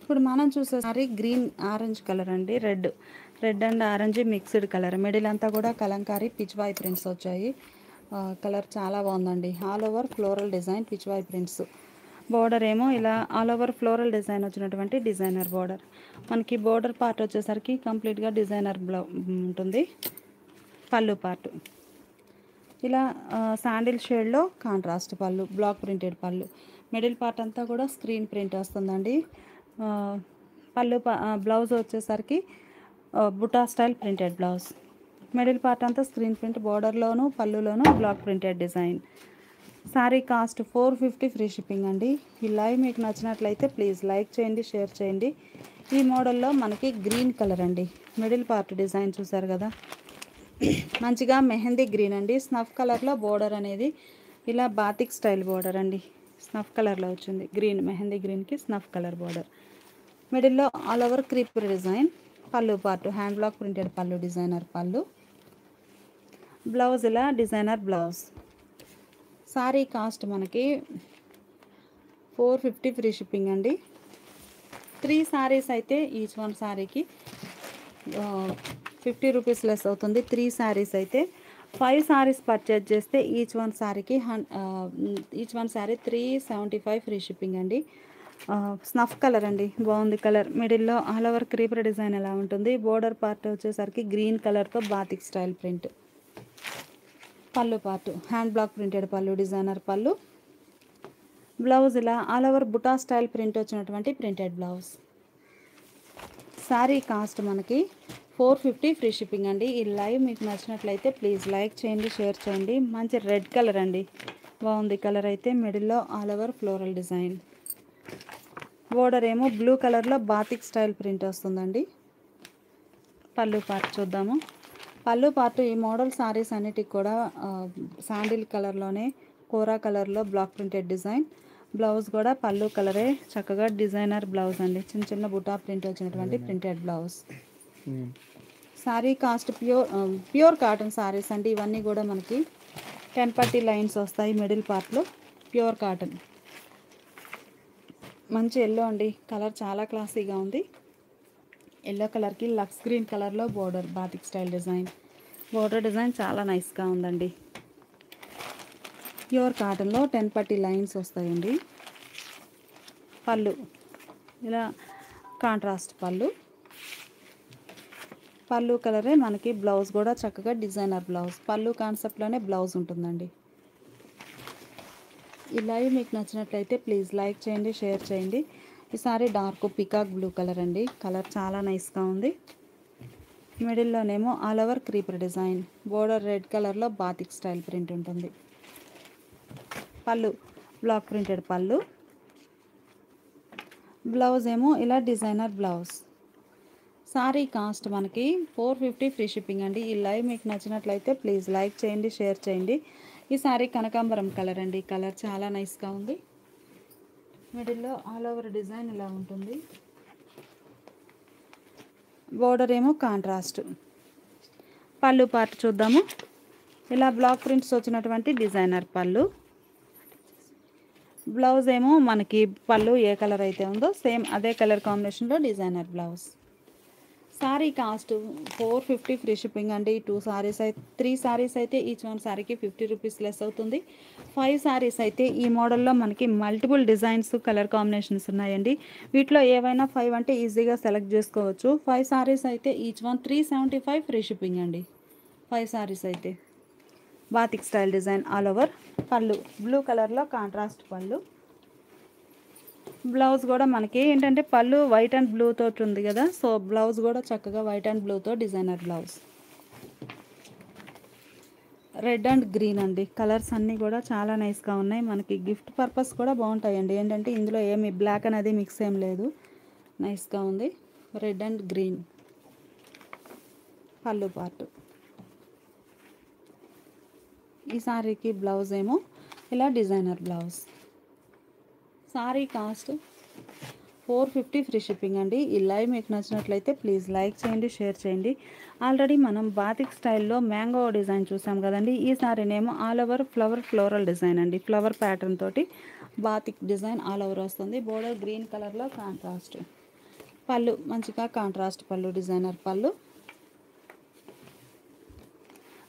ఇప్పుడు మనం చూసే సారీ గ్రీన్ ఆరెంజ్ కలర్ అండి, red and orange mixed colour. Middle అంతా కూడా కలంకారీ పిచ్వాయ్ ప్రింట్స్ వచ్చాయి. కలర్ చాలా బాగుందండి. All over floral design Pichwai prints. Border ఏమో ఇలా ఆల్ ఓవర్ ఫ్లోరల్ డిజైన్ వచ్చినటువంటి డిజైనర్ బోర్డర్. మనకి బోర్డర్ పార్ట్ వచ్చేసరికి కంప్లీట్గా డిజైనర్ ఉంటుంది. పళ్ళు పార్ట్ ఇలా శాండిల్ షేడ్లో contrast pallu, block printed pallu. Middle part అంతా కూడా స్క్రీన్ ప్రింట్ వస్తుందండి. పళ్ళు బ్లౌజ్ వచ్చేసరికి buta style printed blouse. Middle part అంతా స్క్రీన్ ప్రింట్, బోర్డర్లోను పళ్ళులోను block printed design. Sari cost 450 free shipping అండి. ఈ లైవ్ మీకు నచ్చినట్లయితే ప్లీజ్ లైక్ చేయండి, షేర్ చేయండి. ఈ మోడల్లో మనకి గ్రీన్ కలర్ అండి, మిడిల్ పార్ట్ డిజైన్ చూసారు కదా, మంచిగా మెహందీ గ్రీన్ అండి. స్నఫ్ కలర్లో బోర్డర్ అనేది ఇలా బాతిక్ స్టైల్ బోర్డర్ అండి, స్నఫ్ కలర్లో వచ్చింది. గ్రీన్ మెహందీ గ్రీన్కి స్నఫ్ కలర్ బోర్డర్. మిడిల్లో ఆల్ ఓవర్ క్రీపర్ డిజైన్. పళ్ళు పార్ట్ హ్యాండ్ బ్లాక్ ప్రింటెడ్ పళ్ళు, డిజైనర్ పళ్ళు. బ్లౌజ్ ఇలా డిజైనర్ బ్లౌజ్. సారీ కాస్ట్ మనకి 450 ఫ్రీ షిప్పింగ్ అండి. 3 సారీస్ అయితే ఈచ్ వన్ సారీకి 50 రూపీస్ లెస్ అవుతుంది. 3 సారీస్ అయితే 5 సారీస్ పర్చేజ్ చేస్తే ఈచ్ వన్ సారీకి each one sari 375 free shipping అండి. స్నఫ్ కలర్ అండి, బాగుంది కలర్. మిడిల్లో ఆల్ ఓవర్ క్రీపర్ డిజైన్ ఎలా ఉంటుంది. బోర్డర్ పార్ట్ వచ్చేసరికి గ్రీన్ కలర్తో బాతిక్ స్టైల్ ప్రింట్. పళ్ళు పార్ట్ హ్యాండ్ బ్లాక్ ప్రింటెడ్ పళ్ళు, డిజైనర్ పళ్ళు. బ్లౌజ్ ఇలా ఆల్ ఓవర్ బుటా స్టైల్ ప్రింట్ వచ్చినటువంటి ప్రింటెడ్ బ్లౌజ్. శారీ కాస్ట్ మనకి 450 ఫ్రీ షిప్పింగ్ అండి. ఈ లైవ్ మీకు నచ్చినట్లయితే ప్లీజ్ లైక్ చేయండి, షేర్ చేయండి. మంచి రెడ్ కలర్ అండి, బాగుంది కలర్ అయితే. మిడిల్లో all over floral design. Border ఏమో బ్లూ కలర్లో బాతిక్ స్టైల్ ప్రింట్ వస్తుందండి. పళ్ళు పార్ట్ చూద్దాము. పళ్ళు పార్ట్ ఈ మోడల్ సారీస్ అన్నిటికి కూడా శాండిల్ కలర్లోనే కోరా కలర్లో బ్లాక్ ప్రింటెడ్ డిజైన్. బ్లౌజ్ కూడా పళ్ళు కలరే, చక్కగా డిజైనర్ బ్లౌజ్ అండి. చిన్న చిన్న బుటా ప్రింట్ వచ్చినటువంటి printed blouse. Sari cost pure cotton saris అండి. ఇవన్నీ కూడా మనకి 10 పట్టీ లైన్స్ వస్తాయి మిడిల్ పార్ట్లో. Pure cotton. మంచి ఎల్లో అండి, కలర్ చాలా క్లాసీగా ఉంది. ఎల్లో కలర్కి లక్స్ గ్రీన్ కలర్లో border, batik style design. Border design చాలా నైస్గా ఉందండి. ప్యూర్ కాటన్లో 10 పట్టీ లైన్స్ వస్తాయండి. పళ్ళు ఇలా కాంట్రాస్ట్ పళ్ళు. పళ్ళు కలరే మనకి బ్లౌజ్ కూడా చక్కగా డిజైనర్ బ్లౌజ్. పళ్ళు కాన్సెప్ట్లోనే బ్లౌజ్ ఉంటుందండి. ఈ లైవ్ మీకు నచ్చినట్లయితే ప్లీజ్ లైక్ చేయండి, షేర్ చేయండి. ఈసారి డార్క్ పికాక్ బ్లూ కలర్ అండి. కలర్ చాలా నైస్గా ఉంది. మిడిల్లోనేమో all over creeper design. Border red కలర్లో బాతిక్ స్టైల్ ప్రింట్ ఉంటుంది. Pallu block printed pallu. Blouse ఏమో ఇలా డిజైనర్ బ్లౌజ్. సారీ కాస్ట్ మనకి 450 ఫ్రీ షిప్పింగ్ అండి. ఈ లైవ్ మీకు నచ్చినట్లయితే ప్లీజ్ లైక్ చేయండి, షేర్ చేయండి. ఈ సారీ కనకాంబరం కలర్ అండి. కలర్ చాలా నైస్గా ఉంది. మిడిల్లో ఆల్ ఓవర్ డిజైన్ ఇలా ఉంటుంది. బోర్డర్ ఏమో కాంట్రాస్ట్. పళ్ళు పార్ట్ చూద్దాము. ఇలా బ్లాక్ ప్రింట్స్ వచ్చినటువంటి డిజైనర్ పళ్ళు. బ్లౌజ్ ఏమో మనకి పళ్ళు ఏ కలర్ అయితే ఉందో సేమ్ అదే కలర్ కాంబినేషన్లో designer blouse. Sari cost 450 free shipping అండి. 2 సారీస్ అయితే 3 సారీస్ అయితే ఈచ్ వన్ సారీకి 50 రూపీస్ లెస్ అవుతుంది. 5 సారీస్ అయితే ఈ మోడల్లో మనకి మల్టిపుల్ డిజైన్స్, కలర్ కాంబినేషన్స్ ఉన్నాయండి. వీటిలో ఏవైనా 5 అంటే ఈజీగా సెలెక్ట్ చేసుకోవచ్చు. 5 సారీస్ అయితే ఈచ్ వన్ 375 ఫ్రీ షిప్పింగ్ అండి. 5 సారీస్ అయితే batik style design all over. పళ్ళు బ్లూ కలర్లో కాంట్రాస్ట్ పళ్ళు. బ్లౌజ్ కూడా మనకి ఏంటంటే పళ్ళు వైట్ అండ్ బ్లూ తోటి ఉంది కదా, సో బ్లౌజ్ కూడా చక్కగా వైట్ అండ్ బ్లూతో designer blouse. Red and green అండి. కలర్స్ అన్నీ కూడా చాలా నైస్గా ఉన్నాయి. మనకి గిఫ్ట్ పర్పస్ కూడా బాగుంటాయండి. ఏంటంటే ఇందులో ఏమి బ్లాక్ అనేది మిక్స్ ఏం లేదు. నైస్గా ఉంది. రెడ్ అండ్ గ్రీన్ పళ్ళు పార్ట్. ఈ సారీకి బ్లౌజ్ ఏమో ఇలా designer blouse. Sari cost 450 free shipping అండి. ఈ లైవ్ మీకు నచ్చినట్లయితే ప్లీజ్ లైక్ చేయండి, షేర్ చేయండి. ఆల్రెడీ మనం బాతిక్ స్టైల్లో మ్యాంగో డిజైన్ చూసాం కదండి. ఈ సారీనేమో ఆల్ ఓవర్ ఫ్లోరల్ డిజైన్ అండి. ఫ్లవర్ ప్యాటర్న్ తోటి బాతిక్ డిజైన్ ఆల్ ఓవర్ వస్తుంది. బోర్డర్ గ్రీన్ కలర్లో కాంట్రాస్ట్. పళ్ళు మంచిగా కాంట్రాస్ట్ పళ్ళు, డిజైనర్ పళ్ళు.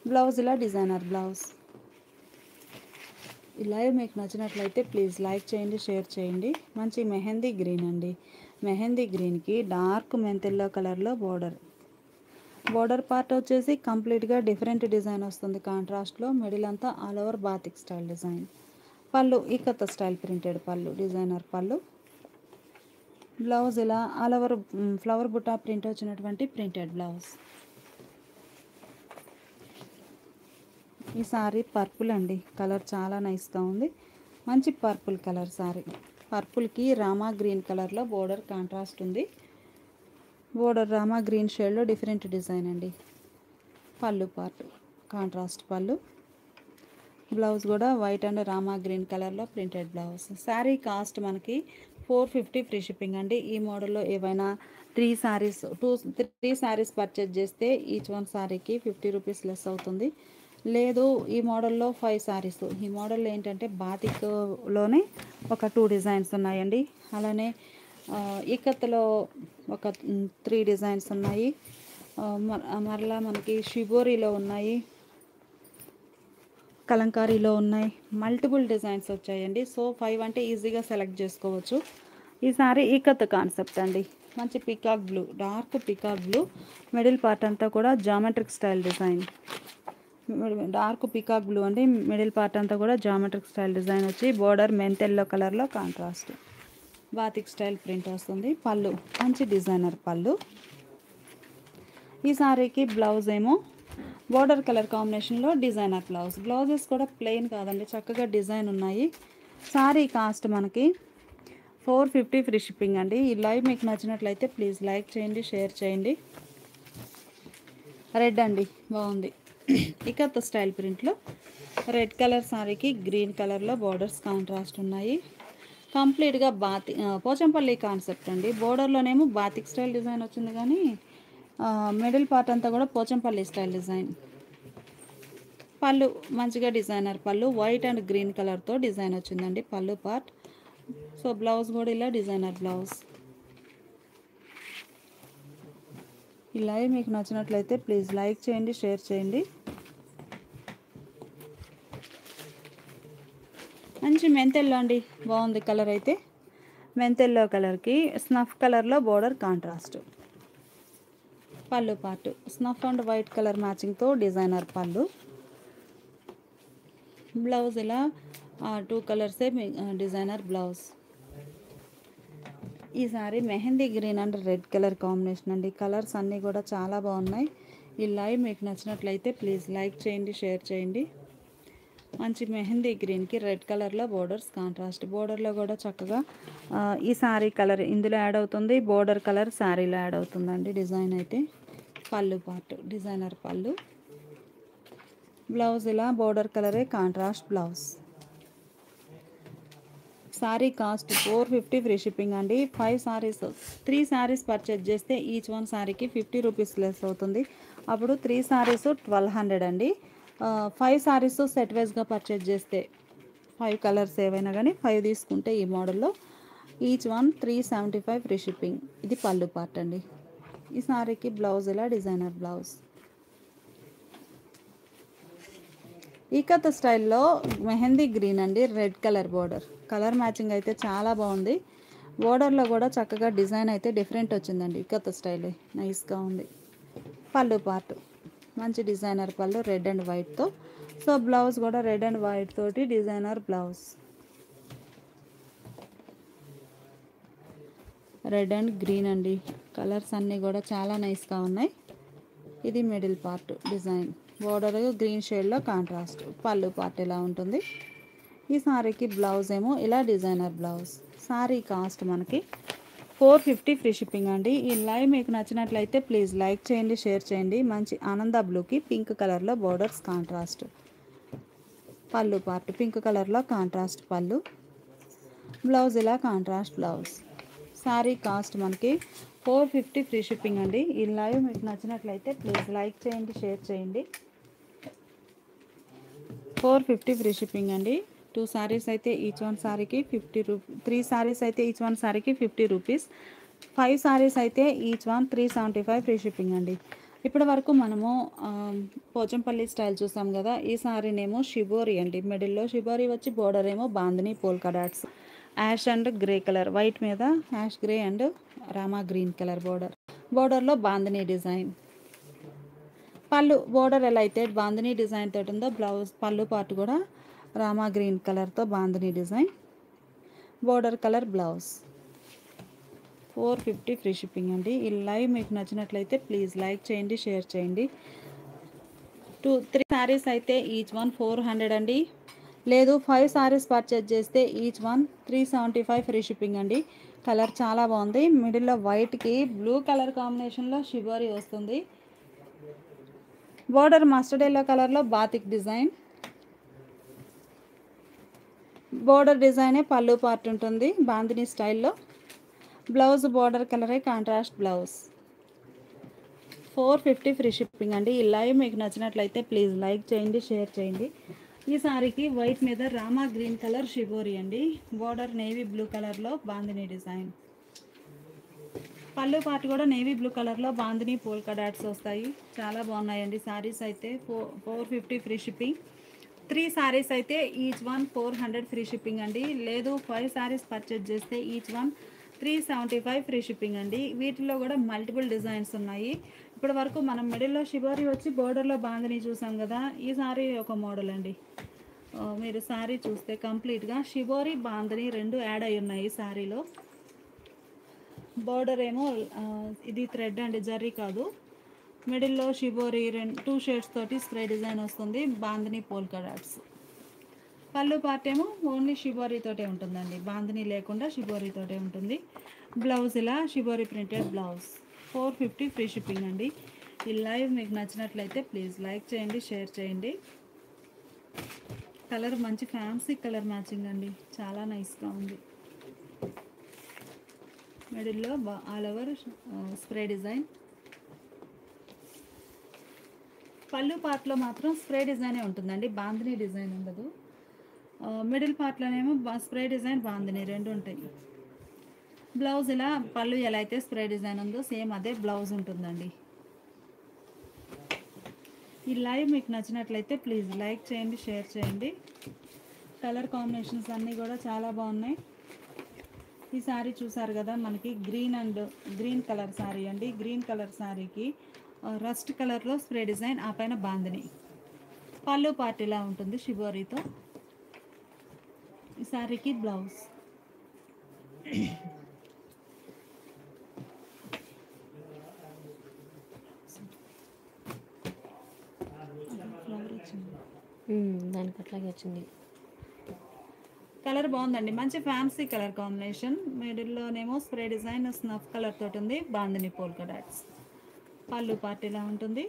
బ్లౌజ్ ఇలా డిజైనర్ బ్లౌజ్. ఈ లైవ్ మీకు నచ్చినట్లయితే ప్లీజ్ లైక్ చేయండి, షేర్ చేయండి. మంచి మెహందీ గ్రీన్ అండి. మెహందీ గ్రీన్కి డార్క్ మెంతెల్లో కలర్లో బోర్డర్. బోర్డర్ పార్ట్ వచ్చేసి కంప్లీట్గా డిఫరెంట్ డిజైన్ వస్తుంది కాంట్రాస్ట్లో. మిడిల్ అంతా all over batik style design. Pallu ikat style printed పళ్ళు, డిజైనర్ పళ్ళు. బ్లౌజ్ ఇలా all over flower buta print వచ్చినటువంటి ప్రింటెడ్ బ్లౌజ్. ఈ సారీ పర్పుల్ అండి. కలర్ చాలా నైస్గా ఉంది. మంచి పర్పుల్ కలర్ సారీ. పర్పుల్కి రామా గ్రీన్ కలర్లో బోర్డర్ కాంట్రాస్ట్ ఉంది. బోర్డర్ రామా గ్రీన్ షేడ్లో డిఫరెంట్ డిజైన్ అండి. Pallu part contrast pallu. Blouse కూడా వైట్ అండ్ రామా గ్రీన్ కలర్లో ప్రింటెడ్ బ్లౌజ్. శారీ కాస్ట్ మనకి 450 ఫ్రీ షిప్పింగ్ అండి. ఈ మోడల్లో ఏవైనా 3 సారీస్ పర్చేజ్ చేస్తే ఈచ్ వన్ సారీకి 50 రూపీస్ లెస్ అవుతుంది. లేదు ఈ మోడల్లో 5 సారీస్. ఈ మోడల్లో ఏంటంటే బాతిక్లోనే ఒక 2 డిజైన్స్ ఉన్నాయండి. అలానే ఇకత్లో ఒక 3 డిజైన్స్ ఉన్నాయి. మరలా మనకి షిబోరీలో ఉన్నాయి, కలంకారీలో ఉన్నాయి. మల్టిపుల్ డిజైన్స్ వచ్చాయండి. సో 5 అంటే ఈజీగా సెలెక్ట్ చేసుకోవచ్చు. ఈసారి ఇకత్ కాన్సెప్ట్ అండి. మంచి peacock blue, dark peacock blue. Middle part అంతా కూడా geometric style design. Dark peacock blue అండి. మిడిల్ పార్ట్ అంతా కూడా జామెట్రిక్ స్టైల్ డిజైన్ వచ్చి బోర్డర్ మెంతెల్లో కలర్లో కాంట్రాస్ట్ బాతిక్ స్టైల్ ప్రింట్ వస్తుంది. పళ్ళు మంచి డిజైనర్ పళ్ళు. ఈ సారీకి బ్లౌజ్ ఏమో బోర్డర్ కలర్ కాంబినేషన్లో డిజైనర్ బ్లౌజ్. బ్లౌజెస్ కూడా ప్లెయిన్ కాదండి, చక్కగా డిజైన్ ఉన్నాయి. సారీ కాస్ట్ మనకి 450 ఫ్రీ షిప్పింగ్ అండి. ఈ లైవ్ మీకు నచ్చినట్లయితే ప్లీజ్ లైక్ చేయండి, షేర్ చేయండి. రెడ్ అండి బాగుంది. ఇకత్ స్టైల్ ప్రింట్లో రెడ్ కలర్ సారీకి గ్రీన్ కలర్లో బోర్డర్స్ కాంట్రాస్ట్ ఉన్నాయి. కంప్లీట్గా పోచంపల్లి కాన్సెప్ట్ అండి. బోర్డర్లోనేమో బాతిక్ స్టైల్ డిజైన్ వచ్చింది, కానీ మిడిల్ పార్ట్ అంతా కూడా పోచంపల్లి స్టైల్ డిజైన్. పళ్ళు మంచిగా డిజైనర్ పళ్ళు, వైట్ అండ్ గ్రీన్ కలర్తో డిజైన్ వచ్చిందండి పళ్ళు పార్ట్. సో బ్లౌజ్ కూడా ఇలా డిజైనర్ బ్లౌజ్. ఈ లైవ్ మీకు నచ్చినట్లయితే ప్లీజ్ లైక్ చేయండి, షేర్ చేయండి. మంచి మెంతెల్లో అండి, బాగుంది కలర్ అయితే. మెంతెల్లో కలర్కి స్నఫ్ కలర్లో border contrast. Pallu part snuff and white colour మ్యాచింగ్తో డిజైనర్ పళ్ళు. బ్లౌజ్ ఇలా 2 కలర్సే డిజైనర్ బ్లౌజ్. ఈసారి mehndi green and red colour combination అండి. కలర్స్ అన్నీ కూడా చాలా బాగున్నాయి. ఈ లైవ్ మీకు నచ్చినట్లయితే ప్లీజ్ లైక్ చేయండి, షేర్ చేయండి. మంచి మెహందీ గ్రీన్కి రెడ్ కలర్లో బోర్డర్స్ కాంట్రాస్ట్. బోర్డర్లో కూడా చక్కగా ఈ శారీ కలర్ ఇందులో యాడ్ అవుతుంది, బోర్డర్ కలర్ శారీలో యాడ్ అవుతుందండి డిజైన్ అయితే. పళ్ళు పార్ట్ డిజైనర్ పళ్ళు. బ్లౌజ్ ఇలా బోర్డర్ కలరే contrast blouse. Sari cost 450 free shipping అండి. 3 శారీస్ పర్చేజ్ చేస్తే ఈచ్ వన్ శారీకి 50 రూపీస్ లెస్ అవుతుంది. అప్పుడు 3 శారీస్ 1200 అండి. 5 శారీస్ సెట్ వైజ్గా పర్చేజ్ చేస్తే 5 కలర్స్ ఏవైనా కానీ 5 తీసుకుంటే ఈ మోడల్లో ఈచ్ వన్ 375 ఫ్రీ షిప్పింగ్. ఇది పళ్ళు పార్ట్ అండి. ఈ శారీకి బ్లౌజ్ ఇలా డిజైనర్ బ్లౌజ్. ఈకత్ స్టైల్లో మెహందీ గ్రీన్ అండి, red colour border. Colour matching అయితే చాలా బాగుంది. బోర్డర్లో కూడా చక్కగా డిజైన్ అయితే డిఫరెంట్ వచ్చిందండి. ఈకత్ స్టైల్ నైస్గా ఉంది. పళ్ళు పార్ట్ మంచి డిజైనర్ పళ్ళు రెడ్ అండ్ వైట్తో. సో బ్లౌజ్ కూడా రెడ్ అండ్ వైట్ తోటి designer blouse. Red and green అండి, కలర్స్ అన్నీ కూడా చాలా నైస్గా ఉన్నాయి. ఇది middle part design. Border green షేడ్లో కాంట్రాస్ట్. పళ్ళు పార్ట్ ఇలా ఉంటుంది. ఈ శారీకి బ్లౌజ్ ఏమో ఇలా డిజైనర్ బ్లౌజ్. శారీ కాస్ట్ మనకి 450 ఫ్రీ షిప్పింగ్ అండి. ఈ లైవ్ మీకు నచ్చినట్లయితే ప్లీజ్ లైక్ చేయండి, షేర్ చేయండి. మంచి ఆనంద బ్లూకి పింక్ కలర్లో borders contrast. Pallu part pink కలర్లో కాంట్రాస్ట్ పళ్ళు. బ్లౌజ్ ఇలా కాంట్రాస్ట్ బ్లౌజ్. శారీ కాస్ట్ మనకి 450 ఫ్రీ షిప్పింగ్ అండి. ఈ లైవ్ మీకు నచ్చినట్లయితే ప్లీజ్ లైక్ చేయండి, షేర్ చేయండి. 450 ఫ్రీ షిప్పింగ్ అండి. 2 శారీస్ అయితే ఈచ్ వన్ శారీకి 50 రూపీస్. 3 శారీస్ అయితే ఈచ్ వన్ శారీకి 50 రూపీస్. 5 శారీస్ అయితే ఈచ్ వన్ 375 ఫ్రీ షిప్పింగ్ అండి. ఇప్పటి వరకు మనము పోచంపల్లి స్టైల్ చూసాం కదా. ఈ శారీనేమో షిబోరి అండి. మిడిల్లో షిబోరి వచ్చి బోర్డర్ ఏమో bandhani polka dots. Ash and grey colour, white మీద ash grey and rama green colour border. బోర్డర్లో బాందిని డిజైన్. పళ్ళు బోర్డర్ ఎలా అయితే బాందిని డిజైన్ తోటి ఉందో బ్లౌజ్ పళ్ళు పార్ట్ కూడా రామా గ్రీన్ కలర్తో bandhani design. Border colour blouse. 450 free shipping అండి. ఈ లైవ్ మీకు నచ్చినట్లయితే ప్లీజ్ లైక్ చేయండి, షేర్ చేయండి. 3 శారీస్ అయితే ఈచ్ వన్ 400 అండి. లేదు 5 శారీస్ పర్చేజ్ చేస్తే ఈచ్ వన్ 375 ఫ్రీ షిప్పింగ్ అండి. కలర్ చాలా బాగుంది. మిడిల్లో వైట్కి బ్లూ కలర్ కాంబినేషన్లో షిబోరి వస్తుంది. బోర్డర్ మస్టర్డ్ ఎల్లో కలర్లో బాతిక్ డిజైన్. బోర్డర్ డిజైనే పళ్ళు పార్ట్ ఉంటుంది బాందిని స్టైల్లో. బ్లౌజ్ బోర్డర్ కలరే కాంట్రాస్ట్ బ్లౌజ్. 450 ఫ్రీ షిప్పింగ్ అండి. ఈ లైవ్ మీకు నచ్చినట్లయితే ప్లీజ్ లైక్ చేయండి, షేర్ చేయండి. ఈ సారీకి వైట్ మీద రామా గ్రీన్ కలర్ షిబోరి అండి. బోర్డర్ నేవీ బ్లూ కలర్లో బాందిని డిజైన్. పళ్ళు పార్ట్ కూడా నేవీ బ్లూ కలర్లో బాందిని పోల్కా డాట్స్ వస్తాయి. చాలా బాగున్నాయండి శారీస్ అయితే. 450 ఫ్రీ షిప్పింగ్. 3 శారీస్ అయితే ఈచ్ వన్ 400 ఫ్రీ షిప్పింగ్ అండి. లేదు 5 శారీస్ పర్చేజ్ చేస్తే ఈచ్ వన్ 375 ఫ్రీ షిప్పింగ్ అండి. వీటిలో కూడా మల్టిపుల్ డిజైన్స్ ఉన్నాయి. ఇప్పటి వరకు మనం మిడిల్లో షిబోరి వచ్చి బోర్డర్లో బాందిని చూసాం కదా. ఈ శారీ ఒక మోడల్ అండి. మీరు శారీ చూస్తే కంప్లీట్గా షిబోరి బాందిని 2 యాడ్ అయి ఉన్నాయి శారీలో. బోర్డర్ ఏమో ఇది థ్రెడ్ అండి, జర్రీ కాదు. మిడిల్లో షిబోరి 2 షేడ్స్ తోటి స్ప్రే డిజైన్ వస్తుంది. Bandhani polka dots. Pallu part ఏమో ఓన్లీ షిబోరి తోటే ఉంటుందండి, బాందిని లేకుండా షిబోరి తోటే ఉంటుంది. బ్లౌజ్ ఇలా shibori printed blouse. 450 free shipping అండి. ఈ లైవ్ మీకు నచ్చినట్లయితే ప్లీజ్ లైక్ చేయండి, షేర్ చేయండి. కలర్ మంచి ఫ్యాన్సీ కలర్ మ్యాచింగ్ అండి, చాలా నైస్గా ఉంది. మిడిల్లో ఆల్ ఓవర్ స్ప్రే డిజైన్. పళ్ళు పార్ట్లో మాత్రం స్ప్రే డిజైనే ఉంటుందండి, బాందినీ డిజైన్ ఉండదు. మిడిల్ పార్ట్లోనేమో స్ప్రే డిజైన్ బాందినీ రెండు ఉంటాయి. బ్లౌజ్ ఇలా పళ్ళు ఎలా అయితే స్ప్రే డిజైన్ ఉందో సేమ్ అదే బ్లౌజ్ ఉంటుందండి. ఈ లైవ్ మీకు నచ్చినట్లయితే ప్లీజ్ లైక్ చేయండి, షేర్ చేయండి. కలర్ కాంబినేషన్స్ అన్నీ కూడా చాలా బాగున్నాయి. ఈ శారీ చూసారు కదా, మనకి గ్రీన్ కలర్ శారీ అండి. గ్రీన్ కలర్ శారీకి రస్ట్ కలర్లో స్ప్రే డిజైన్, ఆ పైన బాందిని. పళ్ళు పార్ట్ ఇలా ఉంటుంది షిబోరీతో. ఈ శారీకి బ్లౌజ్. దానికి అట్లాగే వచ్చింది. కలర్ బాగుందండి, మంచి ఫ్యాన్సీ కలర్ కాంబినేషన్. మిడిల్లోనేమో స్ప్రే డిజైన్ స్నఫ్ కలర్ తోటి ఉంది, bandhani polka dots. Pallu part ఇలా ఉంటుంది.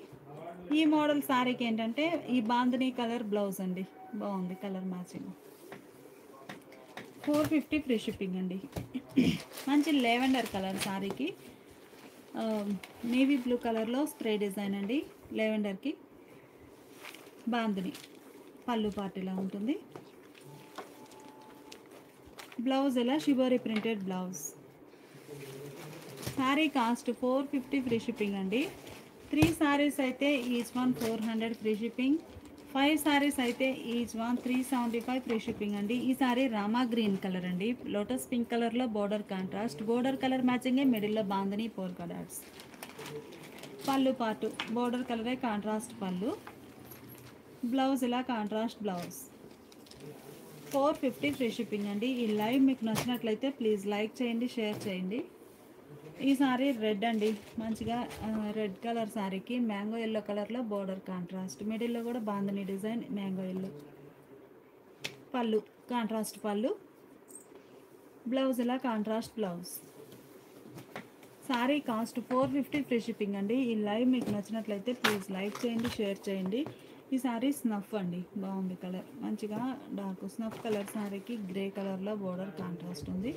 ఈ మోడల్ శారీకి ఏంటంటే ఈ బాందిని కలర్ బ్లౌజ్ అండి, బాగుంది కలర్ మ్యాచింగ్. 450 ఫ్రీ షిప్పింగ్ అండి. మంచి లెవెండర్ కలర్ శారీకి నేవీ బ్లూ కలర్లో స్ప్రే డిజైన్ అండి. లెవెండర్కి బాందిని. పళ్ళు పార్ట్ ఇలా ఉంటుంది. బ్లౌజ్ ఇలా shibori printed blouse. Sari cost 450 free shipping అండి. 3 శారీస్ అయితే each one 400 free shipping. 5 saris అయితే ఈచ్ వన్ 375 ఫ్రీ షిప్పింగ్ అండి. ఈ శారీ రామా గ్రీన్ కలర్ అండి, లోటస్ పింక్ కలర్లో బోర్డర్ కాంట్రాస్ట్. బోర్డర్ కలర్ మ్యాచింగే, మిడిల్లో bandhani polka dots. Pallu part border కలరే కాంట్రాస్ట్ పళ్ళు. బ్లౌజ్ ఇలా కాంట్రాస్ట్ బ్లౌజ్. 450 ఫ్రీ షిప్పింగ్ అండి. ఈ లైవ్ మీకు నచ్చినట్లయితే ప్లీజ్ లైక్ చేయండి, షేర్ చేయండి. ఈ సారీ రెడ్ అండి, మంచిగా రెడ్ కలర్ శారీకి మ్యాంగో ఎల్లో కలర్లో బోర్డర్ కాంట్రాస్ట్. మిడిల్లో కూడా బాందిని డిజైన్, మ్యాంగో ఎల్లో. పళ్ళు కాంట్రాస్ట్ పళ్ళు. బ్లౌజ్ ఇలా contrast blouse. Sari cost 450 free shipping అండి. ఈ లైవ్ మీకు నచ్చినట్లయితే ప్లీజ్ లైక్ చేయండి, షేర్ చేయండి. ఈ శారీ స్నఫ్ అండి, బాగుంది కలర్, మంచిగా డార్క్ స్నఫ్ కలర్ శారీకి గ్రే కలర్లో బోర్డర్ కాంట్రాస్ట్ ఉంది.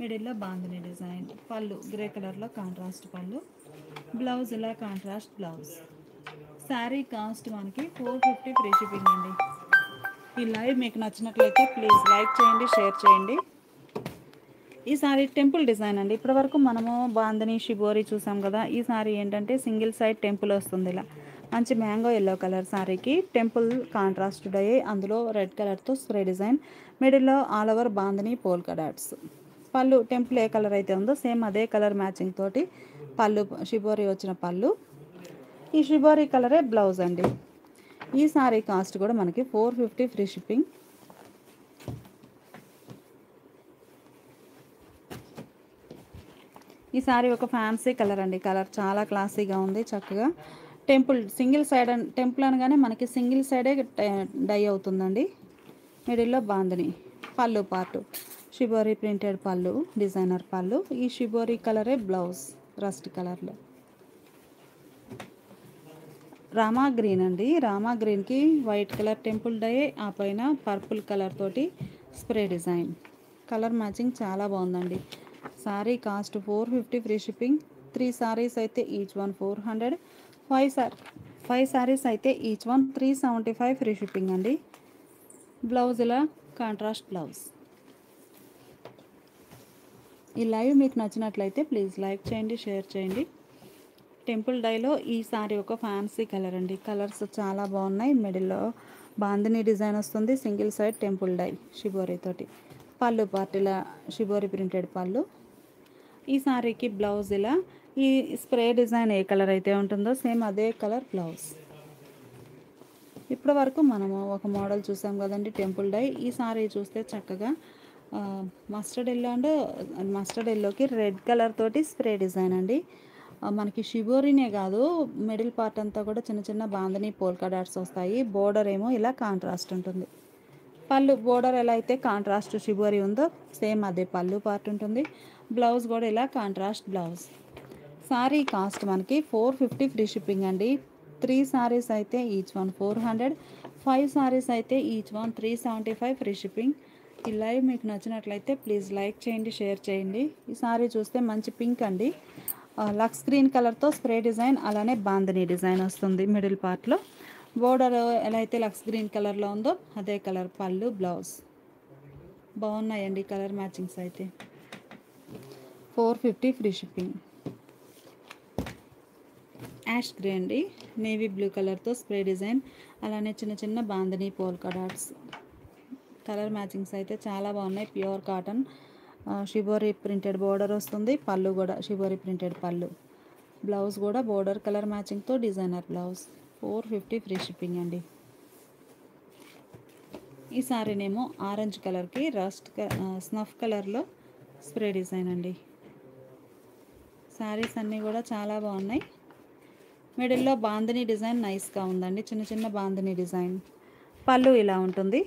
మిడిల్లో బాందిని డిజైన్. పళ్ళు గ్రే కలర్లో కాంట్రాస్ట్ పళ్ళు. బ్లౌజ్ ఇలా కాంట్రాస్ట్ బ్లౌజ్. శారీ కాస్ట్ మనకి 450 ఫ్రీ షిప్పింగ్ అండి. ఈ లైవ్ మీకు నచ్చినట్లయితే ప్లీజ్ లైక్ చేయండి, షేర్ చేయండి. ఈ సారీ టెంపుల్ డిజైన్ అండి. ఇప్పటివరకు మనము బాందిని షిబోరి చూసాం కదా, ఈ సారీ ఏంటంటే సింగిల్ సైడ్ టెంపుల్ వస్తుంది. ఇలా మంచి మ్యాంగో ఎల్లో కలర్ శారీకి టెంపుల్ కాంట్రాస్ట్ అయ్యి అందులో రెడ్ కలర్తో స్ప్రే డిజైన్. మిడిల్లో all over bandhani polka dots. పళ్ళు టెంపుల్ ఏ కలర్ అయితే ఉందో సేమ్ అదే కలర్ మ్యాచింగ్ తోటి పళ్ళు షిబోరి వచ్చిన పళ్ళు. ఈ షిబోరి కలరే బ్లౌజ్ అండి. ఈ సారీ కాస్ట్ కూడా మనకి 450 ఫ్రీ షిప్పింగ్. ఈ సారీ ఒక ఫ్యాన్సీ కలర్ అండి, కలర్ చాలా క్లాసీగా ఉంది, చక్కగా టెంపుల్ సింగిల్ సైడ్ టెంపుల్ అనగానే మనకి సింగిల్ సైడే డై అవుతుందండి. మిడిల్లో బాందిని. పళ్ళు పార్టు షిబోరి ప్రింటెడ్ పళ్ళు, డిజైనర్ పళ్ళు. ఈ షిబోరి కలరే బ్లౌజ్, రస్ట్ కలర్లో. రామా గ్రీన్ అండి, రామా గ్రీన్కి వైట్ కలర్ టెంపుల్ డై, ఆ పైన పర్పుల్ కలర్ తోటి స్ప్రే డిజైన్. కలర్ మ్యాచింగ్ చాలా బాగుందండి. Sorry cost 450 free shipping. 3 saris అయితే ఈచ్ వన్ 400. 5 సారీస్ అయితే ఈచ్ వన్ 375 ఫ్రీ షిప్పింగ్ అండి. బ్లౌజ్ ఇలా కాంట్రాస్ట్ బ్లౌజ్. ఈ లైవ్ మీకు నచ్చినట్లయితే ప్లీజ్ లైక్ చేయండి, షేర్ చేయండి. టెంపుల్ డైలో ఈ సారీ ఒక ఫ్యాన్సీ కలర్ అండి, కలర్స్ చాలా బాగున్నాయి. మిడిల్లో బాందిని డిజైన్ వస్తుంది, single side temple dye shibori తోటి. పళ్ళు పార్ట్ ఇలా షిబోరి ప్రింటెడ్ పళ్ళు. ఈ సారీకి బ్లౌజ్ ఇలా ఈ స్ప్రే డిజైన్ ఏ కలర్ అయితే ఉంటుందో సేమ్ అదే కలర్ బ్లౌజ్. ఇప్పటి వరకు మనము ఒక మోడల్ చూసాం కదండి, టెంపుల్ డై. ఈ సారీ చూస్తే చక్కగా మస్టర్డ్ ఎల్లో అండ్ మస్టర్డ్ ఎల్లోకి రెడ్ కలర్ తోటి స్ప్రే డిజైన్ అండి. మనకి షిబోరినే కాదు, మిడిల్ పార్ట్ అంతా కూడా చిన్న చిన్న బాందిని పోల్కా డాట్స్ వస్తాయి. బోర్డర్ ఏమో ఇలా కాంట్రాస్ట్ ఉంటుంది. పళ్ళు బోర్డర్ ఎలా అయితే కాంట్రాస్ట్ షిబోరి ఉందో సేమ్ అదే పళ్ళు పార్ట్ ఉంటుంది. బ్లౌజ్ కూడా ఇలా కాంట్రాస్ట్ బ్లౌజ్. సారీ కాస్ట్ మనకి 450 ఫ్రీ షిప్పింగ్ అండి. 3 సారీస్ అయితే ఈచ్ వన్ 400. 5 సారీస్ అయితే ఈచ్ వన్ 375 ఫ్రీ షిప్పింగ్. ఈ లైవ్ మీకు నచ్చినట్లయితే ప్లీజ్ లైక్ చేయండి, షేర్ చేయండి. ఈ సారీ చూస్తే మంచి పింక్ అండి, లక్స్ గ్రీన్ కలర్తో స్ప్రే డిజైన్, అలానే బాందని డిజైన్ వస్తుంది మిడిల్ పార్ట్లో. బోర్డర్ ఎలా అయితే లక్స్ గ్రీన్ కలర్లో ఉందో అదే కలర్ పళ్ళు, బ్లౌజ్. బాగున్నాయండి కలర్ మ్యాచింగ్స్ అయితే. 450 ఫ్రీ షిప్పింగ్. యాష్ గ్రే అండి, నేవీ బ్లూ కలర్తో స్ప్రే డిజైన్, అలానే చిన్న చిన్న bandhani polka dots. Colour matchings అయితే చాలా బాగున్నాయి. Pure cotton, shibori printed border వస్తుంది. పళ్ళు కూడా షిబోరి ప్రింటెడ్ పళ్ళు. బ్లౌజ్ కూడా బోర్డర్ కలర్ మ్యాచింగ్తో డిజైనర్ బ్లౌజ్. 450 ఫ్రీ షిప్పింగ్ అండి. ఈ సారీనేమో ఆరెంజ్ కలర్కి స్నఫ్ కలర్లో స్ప్రే డిజైన్ అండి. శారీస్ అన్నీ కూడా చాలా బాగున్నాయి. మిడిల్లో బాందని డిజైన్ నైస్గా ఉందండి, చిన్న చిన్న బాందని డిజైన్. పళ్ళు ఇలా ఉంటుంది.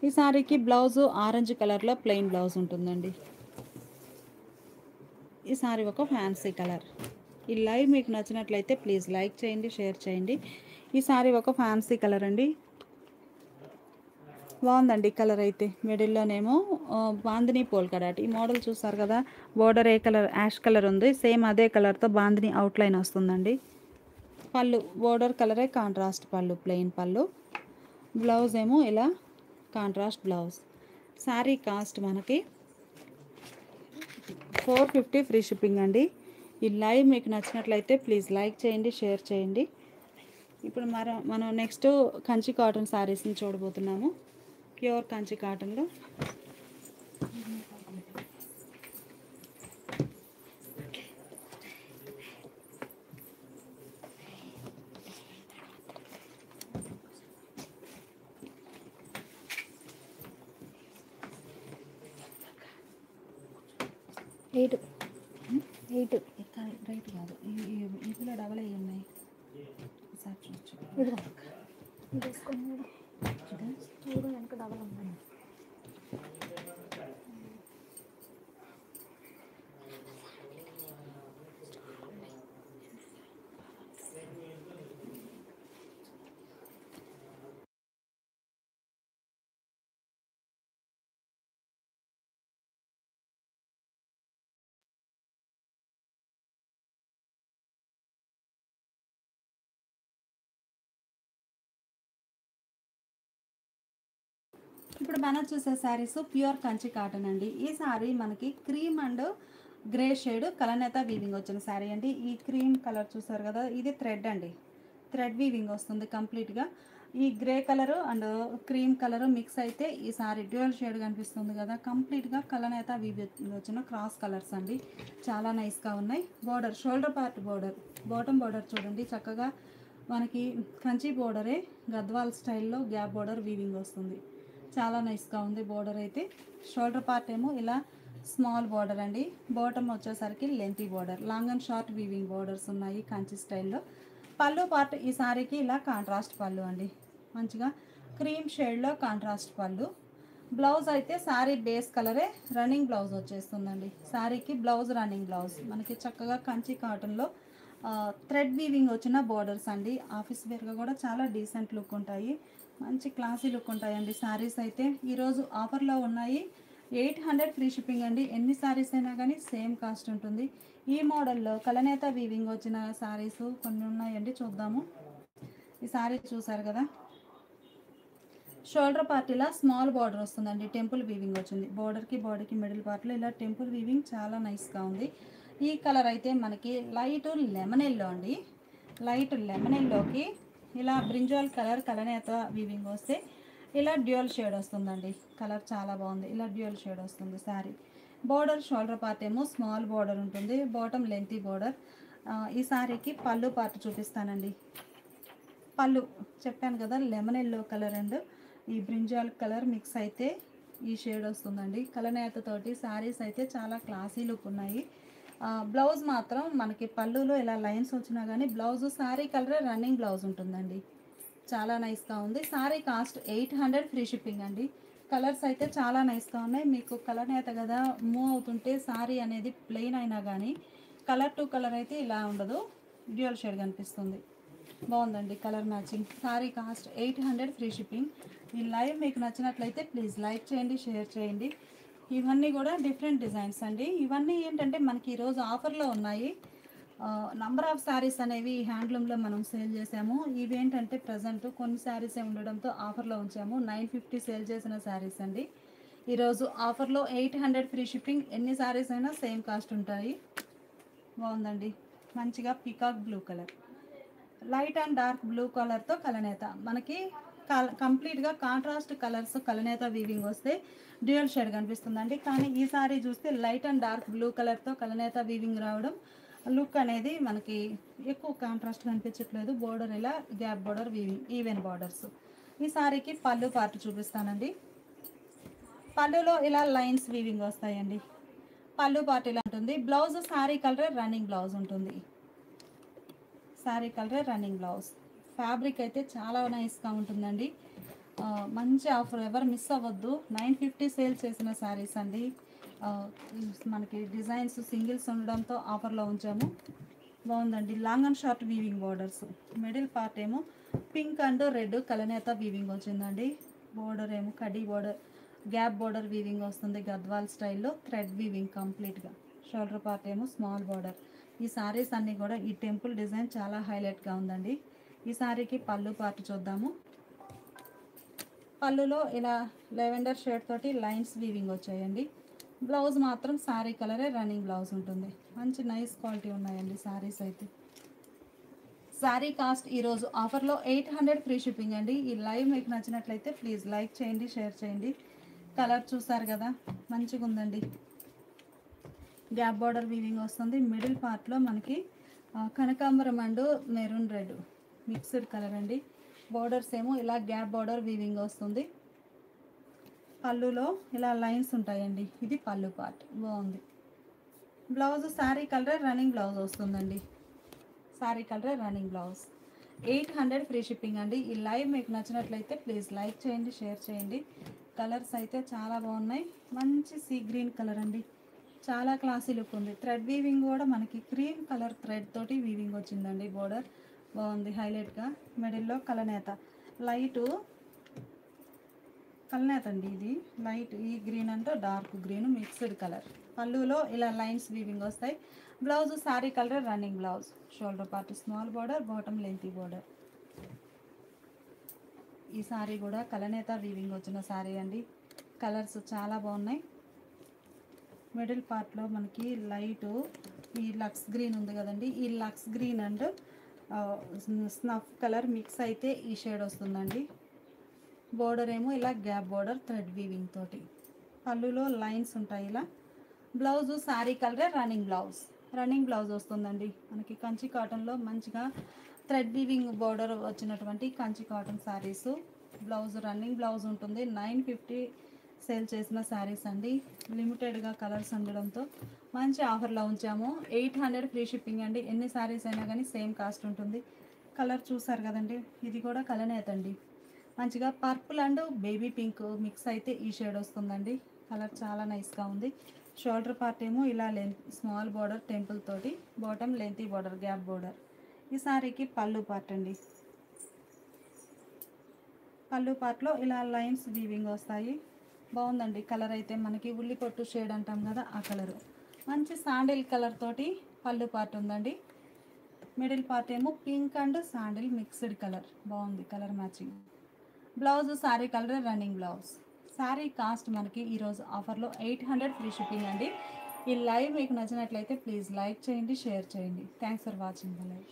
ఈ సారీకి బ్లౌజు ఆరెంజ్ కలర్లో ప్లెయిన్ బ్లౌజ్ ఉంటుందండి. ఈ సారీ ఒక ఫ్యాన్సీ కలర్. ఈ లైవ్ మీకు నచ్చినట్లయితే ప్లీజ్ లైక్ చేయండి, షేర్ చేయండి. ఈ సారీ ఒక ఫ్యాన్సీ కలర్ అండి, బాగుందండి కలర్ అయితే. మిడిల్లోనేమో బాందిని పోల్కా డాట్. ఈ మోడల్ చూస్తారు కదా, బోర్డర్ ఏ కలర్, యాష్ కలర్ ఉంది, సేమ్ అదే కలర్తో బాందిని అవుట్లైన్ వస్తుందండి. పళ్ళు బోర్డర్ కలరే కాంట్రాస్ట్ పళ్ళు, ప్లెయిన్ పళ్ళు. బ్లౌజ్ ఏమో ఇలా కాంట్రాస్ట్ బ్లౌజ్. శారీ కాస్ట్ మనకి 450 ఫ్రీ షిప్పింగ్ అండి. ఈ లైవ్ మీకు నచ్చినట్లయితే ప్లీజ్ లైక్ చేయండి, షేర్ చేయండి. ఇప్పుడు మనం నెక్స్ట్ కంచి కాటన్ శారీస్ని చూడబోతున్నాము. ప్యూర్ కంచి కాటన్లో ఎయిట్ రైట్ కాదు, ఇందులో డబల్ అయ్యి ఉన్నాయి. సార్ చూడొచ్చు. ఇది తీసుకొని చూడు వెనక డబల్ ఉన్నాయి. ఇప్పుడు మనం చూసే శారీస్ ప్యూర్ కంచి కాటన్ అండి. ఈ శారీ మనకి క్రీమ్ అండ్ గ్రే షేడ్ కలనేత వీవింగ్ వచ్చిన శారీ అండి. ఈ క్రీమ్ కలర్ చూసారు కదా, ఇది థ్రెడ్ అండి, థ్రెడ్ వీవింగ్ వస్తుంది కంప్లీట్గా. ఈ grey colour and cream colour mix అయితే ఈ శారీ డ్యూయల్ షేడ్ కనిపిస్తుంది కదా, కంప్లీట్గా కలనేత వీవింగ్ వచ్చిన క్రాస్ కలర్స్ అండి. చాలా నైస్గా ఉన్నాయి. Border shoulder part border, bottom border చూడండి చక్కగా మనకి కంచి బోర్డరే గద్వాల్ స్టైల్లో గ్యాప్ బోర్డర్ వీవింగ్ వస్తుంది. చాలా నైస్గా ఉంది బోర్డర్ అయితే. షోల్డర్ పార్ట్ ఏమో ఇలా స్మాల్ బోర్డర్ అండి, బాటమ్ వచ్చేసరికి lengthy border, long and short weaving borders ఉన్నాయి కంచి స్టైల్లో. పళ్ళు పార్ట్ ఈ సారీకి ఇలా కాంట్రాస్ట్ పళ్ళు అండి, మంచిగా క్రీమ్ షేడ్లో కాంట్రాస్ట్ పళ్ళు. బ్లౌజ్ అయితే శారీ బేస్ కలరే రన్నింగ్ బ్లౌజ్ వచ్చేస్తుందండి. శారీకి బ్లౌజ్ రన్నింగ్ బ్లౌజ్ మనకి చక్కగా కంచి కాటన్లో థ్రెడ్ వీవింగ్ వచ్చిన బోర్డర్స్ అండి. ఆఫీస్ వేర్గా కూడా చాలా డీసెంట్ లుక్ ఉంటాయి, మంచి క్లాసీ లుక్ ఉంటాయండి శారీస్ అయితే. ఈరోజు ఆఫర్లో ఉన్నాయి. 800 ఫ్రీ షిప్పింగ్ అండి. ఎన్ని శారీస్ అయినా కానీ సేమ్ కాస్ట్ ఉంటుంది. ఈ మోడల్లో కలనేత వీవింగ్ వచ్చిన శారీస్ కొన్ని ఉన్నాయండి, చూద్దాము. ఈ శారీ చూసారు కదా, షోల్డర్ పార్ట్ ఇలా స్మాల్ బార్డర్ వస్తుందండి, టెంపుల్ వీవింగ్ వచ్చింది. బార్డర్కి బాడీకి మిడిల్ పార్ట్లో ఇలా టెంపుల్ వీవింగ్ చాలా నైస్గా ఉంది. ఈ కలర్ అయితే మనకి లైట్ లెమన్ ఎల్లో అండి, లైట్ లెమన్ ఎల్లోకి ఇలా బ్రింజాల్ కలర్ కలనేత వీవింగ్ వస్తే ఇలా డ్యూయల్ షేడ్ వస్తుందండి. కలర్ చాలా బాగుంది, ఇలా డ్యూయల్ షేడ్ వస్తుంది శారీ. బోర్డర్ షోల్డర్ పార్ట్ ఏమో స్మాల్ బోర్డర్ ఉంటుంది, బాటమ్ లెంతీ బోర్డర్. ఈ శారీకి పళ్ళు పార్ట్ చూపిస్తానండి. పళ్ళు చెప్పాను కదా, లెమన్ ఎల్లో కలర్ అండ్ ఈ బ్రింజాల్ కలర్ మిక్స్ అయితే ఈ షేడ్ వస్తుందండి. కలనేతతోటి శారీస్ అయితే చాలా క్లాసీ లుక్ ఉన్నాయి. బ్లౌజ్ మాత్రం మనకి పళ్ళులో ఇలా లైన్స్ వచ్చినా కానీ బ్లౌజ్ శారీ కలరే రన్నింగ్ బ్లౌజ్ ఉంటుందండి. చాలా నైస్గా ఉంది. శారీ కాస్ట్ 800 ఫ్రీ షిప్పింగ్ అండి. కలర్స్ అయితే చాలా నైస్గా ఉన్నాయి. మీకు కలనేత కదా, మూవ్ అవుతుంటే శారీ అనేది ప్లెయిన్ అయినా కానీ కలర్ టు కలర్ అయితే ఇలా ఉండదు, డ్యూయల్ షేడ్ కనిపిస్తుంది. బాగుందండి colour matching. Sorry cost 800 free shipping. ఈ లైవ్ మీకు నచ్చినట్లయితే ప్లీజ్ లైక్ చేయండి, షేర్ చేయండి. ఇవన్నీ కూడా డిఫరెంట్ డిజైన్స్ అండి. ఇవన్నీ ఏంటంటే మనకి ఈరోజు ఆఫర్లో ఉన్నాయి. నంబర్ ఆఫ్ శారీస్ అనేవి హ్యాండ్లూమ్లో మనం సేల్ చేసాము. ఇవి ఏంటంటే ప్రజెంట్ కొన్ని శారీసే ఉండడంతో ఆఫర్లో ఉంచాము. 950 సేల్ చేసిన శారీస్ అండి. ఈరోజు ఆఫర్లో 800 ఫ్రీ షిప్పింగ్. ఎన్ని శారీస్ అయినా సేమ్ కాస్ట్ ఉంటాయి. బాగుందండి, మంచిగా peacock blue colour, light and dark blue కలర్తో కలనేత. మనకి కంప్లీట్గా కాంట్రాస్ట్ కలర్స్ కలనేత వీవింగ్ వస్తే డ్యూయల్ షేడ్ కనిపిస్తుందండి. కానీ ఈ సారీ చూస్తే లైట్ అండ్ డార్క్ బ్లూ కలర్తో కలనేత వీవింగ్ రావడం లుక్ అనేది మనకి ఎక్కువ కాంట్రాస్ట్ కనిపించట్లేదు. బోర్డర్ ఇలా gap border weaving, even borders. ఈ సారీకి పళ్ళు పార్ట్ చూపిస్తానండి. పళ్ళులో ఇలా లైన్స్ వీవింగ్ వస్తాయండి. పళ్ళు పార్ట్ ఇలా ఉంటుంది. Blouse sari colour running blouse ఉంటుంది. Sari colour running blouse. Fabric అయితే చాలా నైస్గా ఉంటుందండి. మంచి ఆఫర్, ఎవరు మిస్ అవ్వద్దు. 950 సేల్ చేసిన శారీస్ అండి. మనకి డిజైన్స్ సింగిల్స్ ఉండడంతో ఆఫర్లో ఉంచాము. బాగుందండి, long and short weaving borders. Middle part ఏమో పింక్ అండ్ రెడ్ కలనేత వీవింగ్ వచ్చిందండి. బోర్డర్ ఏమో కడ్డీ బోర్డర్, గ్యాప్ బోర్డర్ వీవింగ్ వస్తుంది. గద్వాల్ స్టైల్లో థ్రెడ్ వీవింగ్ కంప్లీట్గా. షోల్డర్ పార్ట్ ఏమో స్మాల్ బోర్డర్. ఈ సారీస్ అన్నీ కూడా ఈ టెంపుల్ డిజైన్ చాలా హైలైట్గా ఉందండి. ఈ సారీకి పళ్ళు పార్ట్ చూద్దాము. పళ్ళులో ఇలా లెవెండర్ షేడ్ తోటి లైన్స్ వీవింగ్ వచ్చాయండి. బ్లౌజ్ మాత్రం సారీ కలరే రన్నింగ్ బ్లౌజ్ ఉంటుంది. మంచి నైస్ క్వాలిటీ ఉన్నాయండి సారీస్ అయితే. సారీ కాస్ట్ ఈరోజు ఆఫర్లో 800 ఫ్రీ షిప్పింగ్ అండి. ఈ లైవ్ మీకు నచ్చినట్లయితే ప్లీజ్ లైక్ చేయండి, షేర్ చేయండి. కలర్ చూసారు కదా, మంచిగా ఉందండి. గ్యాప్ బార్డర్ వీవింగ్ వస్తుంది. మిడిల్ పార్ట్లో మనకి కనకాంబరం and maroon red mixed colour అండి. బోర్డర్స్ ఏమో ఇలా గ్యాప్ బార్డర్ వీవింగ్ వస్తుంది. పళ్ళులో ఇలా లైన్స్ ఉంటాయండి. ఇది పళ్ళు పార్ట్. బాగుంది. Blouse sari colour running blouse వస్తుందండి. Sari colour running blouse. 800 free shipping అండి. ఈ లైవ్ మీకు నచ్చినట్లయితే ప్లీజ్ లైక్ చేయండి, షేర్ చేయండి. కలర్స్ అయితే చాలా బాగున్నాయి. మంచి సీ గ్రీన్ కలర్ అండి. చాలా క్లాసీ లుక్ ఉంది. థ్రెడ్ వీవింగ్ కూడా మనకి క్రీమ్ కలర్ థ్రెడ్ తోటి వీవింగ్ వచ్చిందండి. బోర్డర్ బాగుంది హైలైట్గా. మిడిల్లో కలనేత, లైట్ కలనేత అండి. ఇది లైట్ ఈ గ్రీన్ అంటే డార్క్ గ్రీన్ మిక్స్డ్ కలర్. పళ్ళులో ఇలా లైన్స్ వీవింగ్ వస్తాయి. Blouse sari colour running blouse. Shoulder part small border, bottom lengthy border. ఈ సారీ కూడా కలనేత వీవింగ్ వచ్చిన సారీ అండి. కలర్స్ చాలా బాగున్నాయి. మిడిల్ పార్ట్లో మనకి లైట్ ఈ లక్స్ గ్రీన్ ఉంది కదండి. ఈ లక్స్ green and snuff colour mix అయితే ఈ షేడ్ వస్తుందండి. బోర్డర్ ఏమో ఇలా గ్యాప్ బోర్డర్ థ్రెడ్ వీవింగ్ తోటి. పళ్ళులో లైన్స్ ఉంటాయి ఇలా. Blouse sari colour running blouse. Running blouse వస్తుందండి. మనకి కంచి కాటన్లో మంచిగా థ్రెడ్ వీవింగ్ బోర్డర్ వచ్చినటువంటి Kanchi cotton saris. Blouse running blouse ఉంటుంది. 950 సేల్ చేసిన శారీస్ అండి. లిమిటెడ్గా కలర్స్ ఉండడంతో మంచి ఆఫర్లో ఉంచాము. 800 ఫ్రీ షిప్పింగ్ అండి. ఎన్ని శారీస్ అయినా కానీ సేమ్ కాస్ట్ ఉంటుంది. కలర్ చూసారు కదండి, ఇది కూడా కలనేత అండి. మంచిగా purple and baby pink mix అయితే ఈ షేడ్ వస్తుందండి. కలర్ చాలా నైస్గా ఉంది. షోల్డర్ పార్ట్ ఏమో ఇలా స్మాల్ బార్డర్ టెంపుల్ తోటి, bottom lengthy border gap border. ఈ సారీకి పళ్ళు పార్ట్ అండి. పళ్ళు పార్ట్లో ఇలా లైన్స్ వీవింగ్ వస్తాయి. బాగుందండి కలర్ అయితే. మనకి ఉల్లి పొట్టు షేడ్ అంటాం కదా, ఆ కలరు. మంచి శాండిల్ కలర్ తోటి పళ్ళు పార్ట్ ఉందండి. మిడిల్ పార్ట్ ఏమో pink and sandal mixed colour. బాగుంది colour matching. Blouse sari colour running blouse. Sari cost మనకి ఈరోజు ఆఫర్లో 800 ఫ్రీ షిప్పింగ్ అండి. ఈ లైవ్ మీకు నచ్చినట్లయితే ప్లీజ్ లైక్ చేయండి, షేర్ చేయండి. Thanks for watching the live.